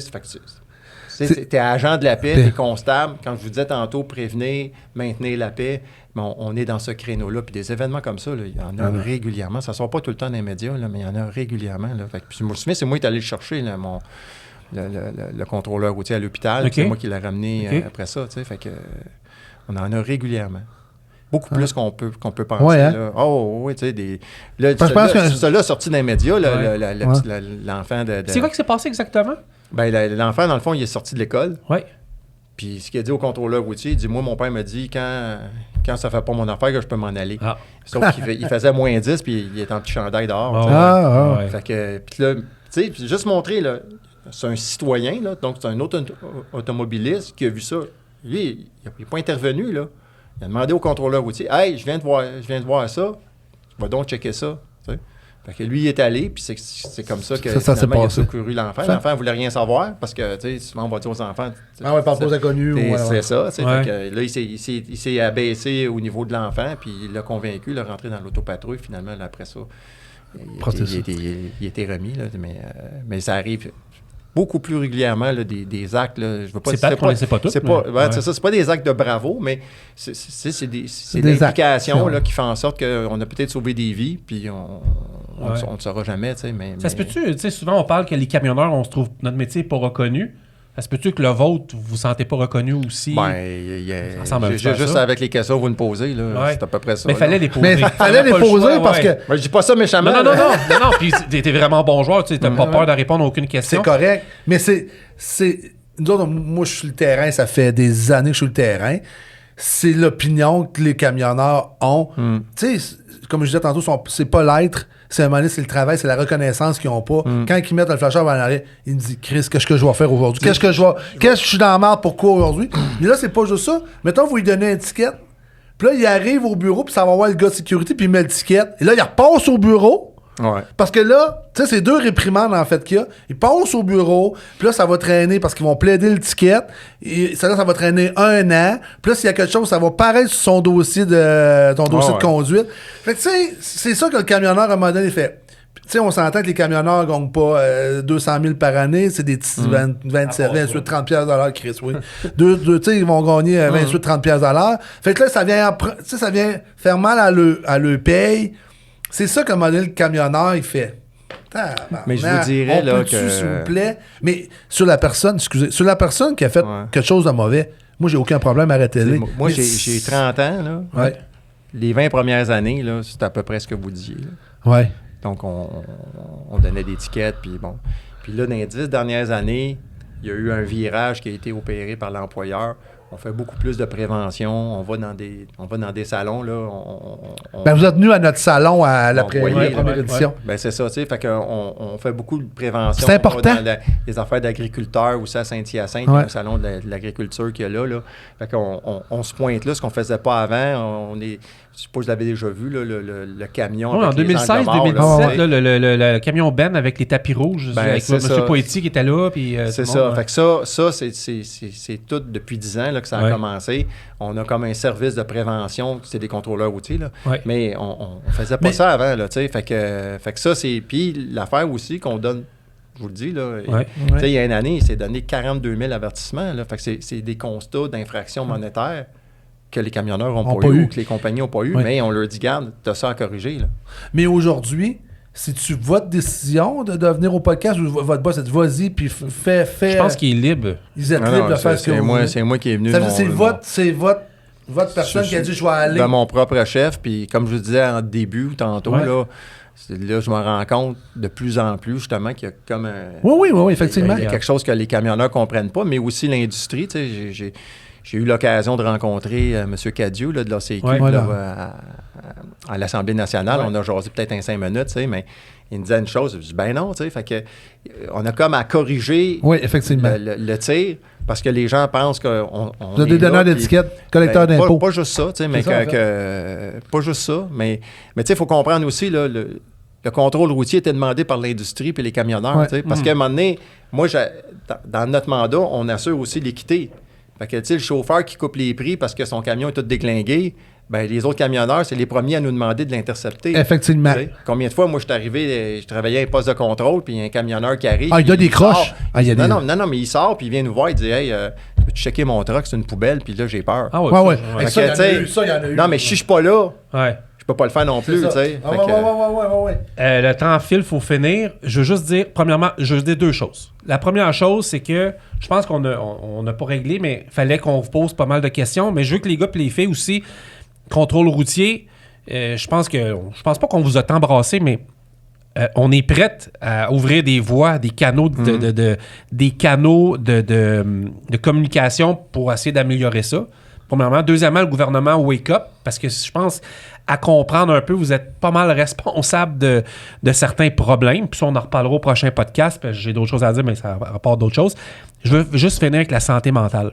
sais, t'es agent de la paix, t'es constable. Quand je vous disais tantôt, prévenir, maintenir la paix, on est dans ce créneau-là. Puis des événements comme ça, là, il y en a régulièrement. Ça ne sort pas tout le temps dans les médias, là, mais il y en a régulièrement. Là. Fait que, puis je me souviens, c'est moi qui est allé le chercher, là, le contrôleur routier à l'hôpital. C'est moi qui l'ai ramené après ça. Fait que, on en a régulièrement. Beaucoup plus qu'on peut penser. Ouais, hein? Là. Oh, oui, tu sais, celui-là sorti dans les médias, l'enfant de... C'est quoi qui s'est passé exactement? Ben, l'enfant, dans le fond, il est sorti de l'école. Oui. Puis ce qu'il a dit au contrôleur routier, il dit, moi, mon père m'a dit, quand ça fait pas mon affaire, que je peux m'en aller. Sauf qu'il faisait moins 10, puis il était en petit chandail dehors. Fait que, puis là, tu sais, juste montrer, là, c'est un citoyen, là, donc c'est un autre automobiliste qui a vu ça. Lui, il n'est pas intervenu, là. Il a demandé au contrôleur routier, « Hey, je viens de voir ça. Va donc checker ça. » Fait que lui, il est allé, puis c'est comme ça que ça s'est passé. Il a secouru l'enfant. L'enfant ne voulait rien savoir, parce que, tu sais, souvent, on va dire aux enfants... par rapport aux inconnus. C'est ça, tu sais. Fait que là, il s'est abaissé au niveau de l'enfant, puis il l'a convaincu, il est rentré dans l'autopatrouille, finalement, là, après ça. Il était remis, là, mais ça arrive... beaucoup plus régulièrement là, des actes. Là, je veux pas, c'est pas tout. C'est pas des actes de bravo, mais c'est des implications là, qui font en sorte qu'on a peut-être sauvé des vies, puis on ne saura jamais. Ça se peut-tu? Souvent, on parle que les camionneurs, on se trouve notre métier pas reconnu. Ça se peut-tu que le vôtre, vous ne vous sentez pas reconnu aussi? Juste avec les questions que vous me posez, là, c'est à peu près ça. Mais il fallait les poser. Mais il fallait les poser parce que... Moi, je dis pas ça méchamment. Non. Puis t'es vraiment bon joueur. Tu n'as pas peur de répondre à aucune question. C'est correct. Mais c'est... Nous autres, moi, je suis sur le terrain. Ça fait des années que je suis sur le terrain. C'est l'opinion que les camionneurs ont. Tu sais, comme je disais tantôt, c'est pas l'être. C'est le travail, c'est la reconnaissance qu'ils n'ont pas. Quand ils mettent le flasheur en arrière, ils me disent, Chris, qu'est-ce que je dois faire aujourd'hui? Qu'est-ce que je suis dans la merde, pourquoi aujourd'hui? Mais là, c'est pas juste ça. Mettons, vous lui donnez un ticket. Puis là, il arrive au bureau, puis ça va voir le gars de sécurité, puis il met le ticket. Et là, il repasse au bureau. Ouais. Parce que là, tu sais, c'est 2 réprimandes en fait qu'il y a. Ils passent au bureau, puis là, ça va traîner parce qu'ils vont plaider le ticket. Et ça va traîner 1 an. Puis là, s'il y a quelque chose, ça va paraître sur son dossier de conduite. Fait que tu sais, c'est ça que le camionneur à un moment donné fait. Tu sais, on s'entend que les camionneurs ne gagnent pas 200 000 par année. C'est des petits 27, 28, 30 piastres de l'heure, Chris, oui. Tu sais, ils vont gagner 28, 30 piastres de l'heure. Fait que là, ça vient faire mal à le paye. C'est ça qu'à un moment donné, le camionneur, il fait. Mais je vous dirais là que... s'il vous plaît. Mais sur la personne qui a fait quelque chose de mauvais, moi, j'ai aucun problème à arrêter-les. Moi, j'ai 30 ans, là. Ouais. les 20 premières années, là, c'était à peu près ce que vous disiez. Là. Ouais. Donc, on donnait des tickets, puis bon. Puis là, dans les 10 dernières années, il y a eu un virage qui a été opéré par l'employeur. On fait beaucoup plus de prévention. On va dans des salons, là. Vous êtes venu à notre salon à la première édition. Ouais. Ben, c'est ça, tu sais. Fait qu'on fait beaucoup de prévention. C'est important. On va dans les affaires d'agriculteurs aussi à Saint-Hyacinthe, au salon de l'agriculture qu'il y a là. Fait qu'on se pointe là, ce qu'on faisait pas avant. Je sais pas si vous l'avez déjà vu, là, le camion. Oui, en 2016-2017, le camion Ben avec les tapis rouges, avec M. Poitiers qui était là. Puis, c'est ça. Fait que ça c'est tout depuis 10 ans là, que ça a commencé. On a comme un service de prévention, c'est des contrôleurs routiers, là. Ouais. Mais on faisait pas ça avant, là, tu sais. Fait que ça, c'est... Puis l'affaire aussi qu'on donne, je vous le dis, là, tu sais, il y a une année, il s'est donné 42 000 avertissements, là. Fait que c'est des constats d'infractions monétaires que les camionneurs n'ont pas eu ou que les compagnies n'ont pas eu, mais on leur dit, garde, t'as ça à corriger, là. Mais aujourd'hui... C'est-tu votre décision de venir au podcast ou votre boss a dit vas-y puis fais. Je pense qu'il est libre. Ils êtes libres de faire ce que vous voulez. C'est moi qui est venu. C'est votre personne qui a dit je vais aller. De mon propre chef, puis comme je vous disais en début, tantôt, là, je me rends compte de plus en plus justement qu'il y a comme un. Oui, effectivement. Il y a quelque chose que les camionneurs ne comprennent pas, mais aussi l'industrie. Tu sais, j'ai eu l'occasion de rencontrer M. Cadieux là, de l'ACQ à l'Assemblée nationale. On a jasé peut-être 5 minutes, tu sais, mais il me disait une chose. Je dis, ben non, tu sais, fait que on a comme à corriger le tir parce que les gens pensent qu'on est des donneurs d'étiquettes, collecteurs d'impôts. Pas juste ça, tu sais, mais pas juste ça, mais tu sais, il faut comprendre aussi, là, le contrôle routier était demandé par l'industrie et les camionneurs, tu sais, parce qu'à un moment donné, moi, dans notre mandat, on assure aussi l'équité. Fait que, tu sais, le chauffeur qui coupe les prix parce que son camion est tout déglingué, ben les autres camionneurs, c'est les premiers à nous demander de l'intercepter. Effectivement. T'sais, combien de fois, moi, je suis arrivé, je travaillais à un poste de contrôle, puis il y a un camionneur qui arrive. Il y a des croches. Non, mais il sort, puis il vient nous voir, il dit, hey, peux-tu checker mon truck, c'est une poubelle, puis là, j'ai peur. Ah ouais. Ça, il y en a eu. Non, mais si je suis pas là, je peux pas le faire non plus, tu sais. Le temps file, il faut finir. Je veux juste dire, premièrement, deux choses. La première chose, c'est que je pense qu'on n'a pas réglé, mais il fallait qu'on vous pose pas mal de questions. Mais je veux que les gars et les filles aussi, contrôle routier, je pense pas qu'on vous a tant brassé, mais on est prête à ouvrir des voies, des canaux de communication pour essayer d'améliorer ça. Premièrement. Deuxièmement, le gouvernement wake up, parce que je pense, à comprendre un peu, vous êtes pas mal responsable de certains problèmes. Puis ça, on en reparlera au prochain podcast, parce que j'ai d'autres choses à dire, mais ça rapporte d'autres choses. Je veux juste finir avec la santé mentale.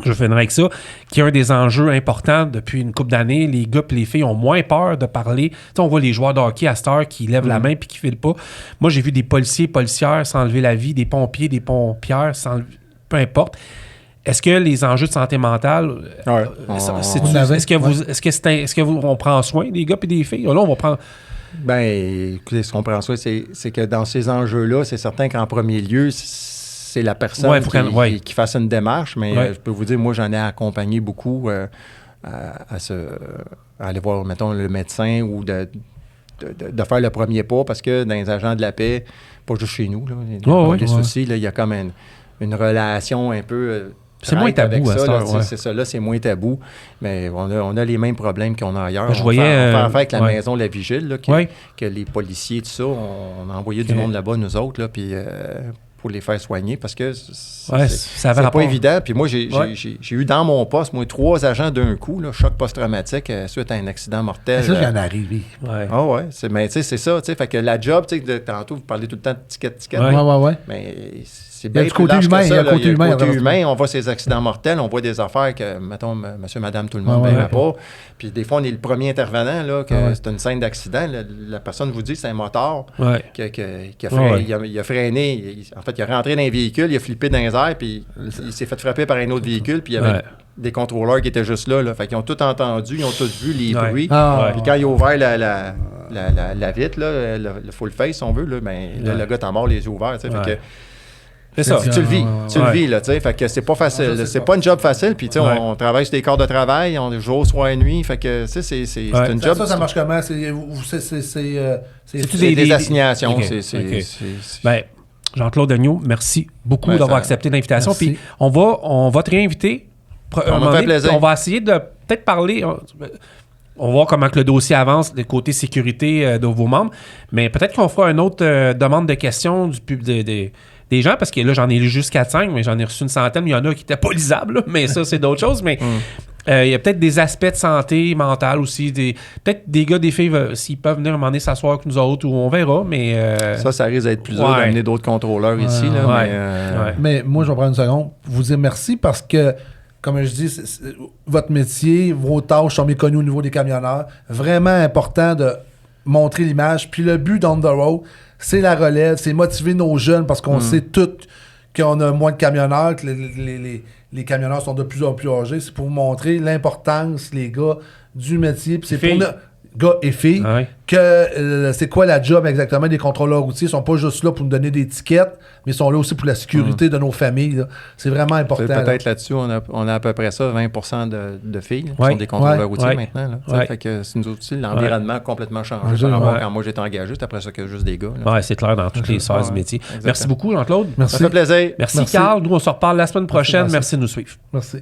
Je finirai avec ça, qui est un des enjeux importants depuis une couple d'années. Les gars et les filles ont moins peur de parler. Tu sais, on voit les joueurs de hockey à cette heure qui lèvent la main puis qui filent pas. Moi, j'ai vu des policières s'enlever la vie, des pompiers, des pompières, peu importe. Est-ce que les enjeux de santé mentale, est-ce qu'on prend soin des gars et des filles? Là, on va prendre... Ben, écoutez, ce qu'on prend soin, c'est que dans ces enjeux-là, c'est certain qu'en premier lieu, c'est la personne qui fasse une démarche, mais je peux vous dire, moi, j'en ai accompagné beaucoup à aller voir, mettons, le médecin ou de faire le premier pas, parce que dans les agents de la paix, pas juste chez nous, là, soucis, là, il y a comme une relation un peu... c'est moins tabou à ça. C'est ça, là, c'est moins tabou, mais on a les mêmes problèmes qu'on a ailleurs. Je voyais... on fait affaire avec la maison La Vigile, là, que les policiers, tout ça, on a envoyé du monde là-bas, nous autres, là, puis... pour les faire soigner, parce que c'est pas évident. Puis moi, j'ai eu dans mon poste, 3 agents d'un coup, là, choc post-traumatique suite à un accident mortel. Ça, j'en arrive. Ah ouais, mais tu sais, c'est ça, tu sais, fait que la job, tu sais, tantôt, vous parlez tout le temps de ticket. Ouais. Mais c'est bien plus large que ça. Il y a le côté humain, on voit ces accidents mortels, on voit des affaires que, mettons, monsieur, madame, tout le monde ne verra pas. Puis des fois, on est le premier intervenant, là, que c'est une scène d'accident. La personne vous dit c'est un motard qui a freiné. En fait, il est rentré dans un véhicule, il a flippé dans les airs, puis il s'est fait frapper par un autre véhicule, puis il y avait des contrôleurs qui étaient juste là. Fait qu'ils ont tout entendu, ils ont tout vu les bruits. Puis quand il a ouvert la vitre, là, le full face, si on veut, là, le gars est mort, les yeux ouverts. Fait que, c'est ça. Tu le vis, là, tu sais. Fait que c'est pas facile. C'est pas une job facile. Puis, tu sais, on travaille sur des corps de travail, on jour, soir et nuit. Fait que, tu sais, c'est une job. Ça marche comment? C'est des assignations. Ben, Jean-Claude Agneau, merci beaucoup d'avoir accepté l'invitation. Puis, on va te réinviter. Ça me fait plaisir. On va essayer de peut-être parler. on va voir comment que le dossier avance du côté sécurité de vos membres. Mais peut-être qu'on fera une autre demande de questions des gens, parce que là, j'en ai lu juste 4-5, mais j'en ai reçu une centaine. Il y en a qui n'étaient pas lisables, là, mais ça, c'est d'autres choses. Mais il y a peut-être des aspects de santé mentale aussi. Peut-être des gars, des filles, s'ils peuvent venir à un moment donné s'asseoir avec nous autres, ou on verra. Mais ça risque d'être plus dur d'amener d'autres contrôleurs ici. Là, mais moi, je vais prendre une seconde pour vous dire merci parce que, comme je dis, votre métier, vos tâches sont méconnues au niveau des camionneurs. Vraiment important de montrer l'image. Puis le but d'On The Road, c'est la relève, c'est motiver nos jeunes parce qu'on sait tous qu'on a moins de camionneurs, que les camionneurs sont de plus en plus âgés. C'est pour vous montrer l'importance, les gars, du métier. Puis c'est pour gars et filles, que c'est quoi la job exactement des contrôleurs routiers. Ils sont pas juste là pour nous donner des tickets, mais ils sont là aussi pour la sécurité de nos familles. Là. C'est vraiment important. Peut-être là-dessus, on a à peu près ça, 20% de filles qui sont des contrôleurs routiers maintenant. Là. Fait que c'est nous aussi, l'environnement a complètement changé par rapport à quand moi j'étais engagé. C'est après ça que juste des gars. Oui, c'est clair dans toutes les sphères du métier. Exactement. Merci beaucoup, Jean-Claude. Merci. Ça fait plaisir. Merci, Carl. Nous, on se reparle la semaine prochaine. Merci de nous suivre. Merci.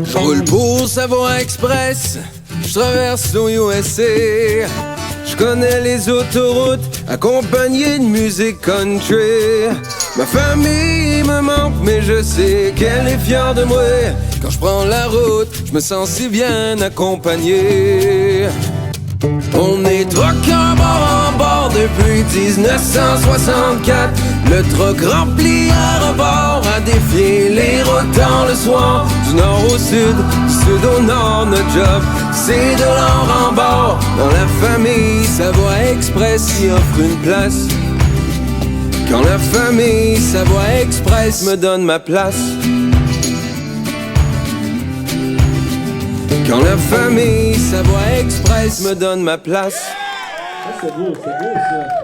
Je roule pour Savoie Express, je traverse l'USA. Je connais les autoroutes, accompagné de musique country. Ma famille me manque, mais je sais qu'elle est fière de moi. Quand je prends la route, je me sens si bien accompagné. On est truck en bord depuis 1964. Le truck rempli à rebord a défié les routes dans le soir. Du nord au sud, du sud au nord, notre job c'est de l'or en bord. Dans la famille Savoie Express y offre une place. Quand la famille Savoie Express me donne ma place. Quand la famille Savoie Express me donne ma place. C'est beau ça.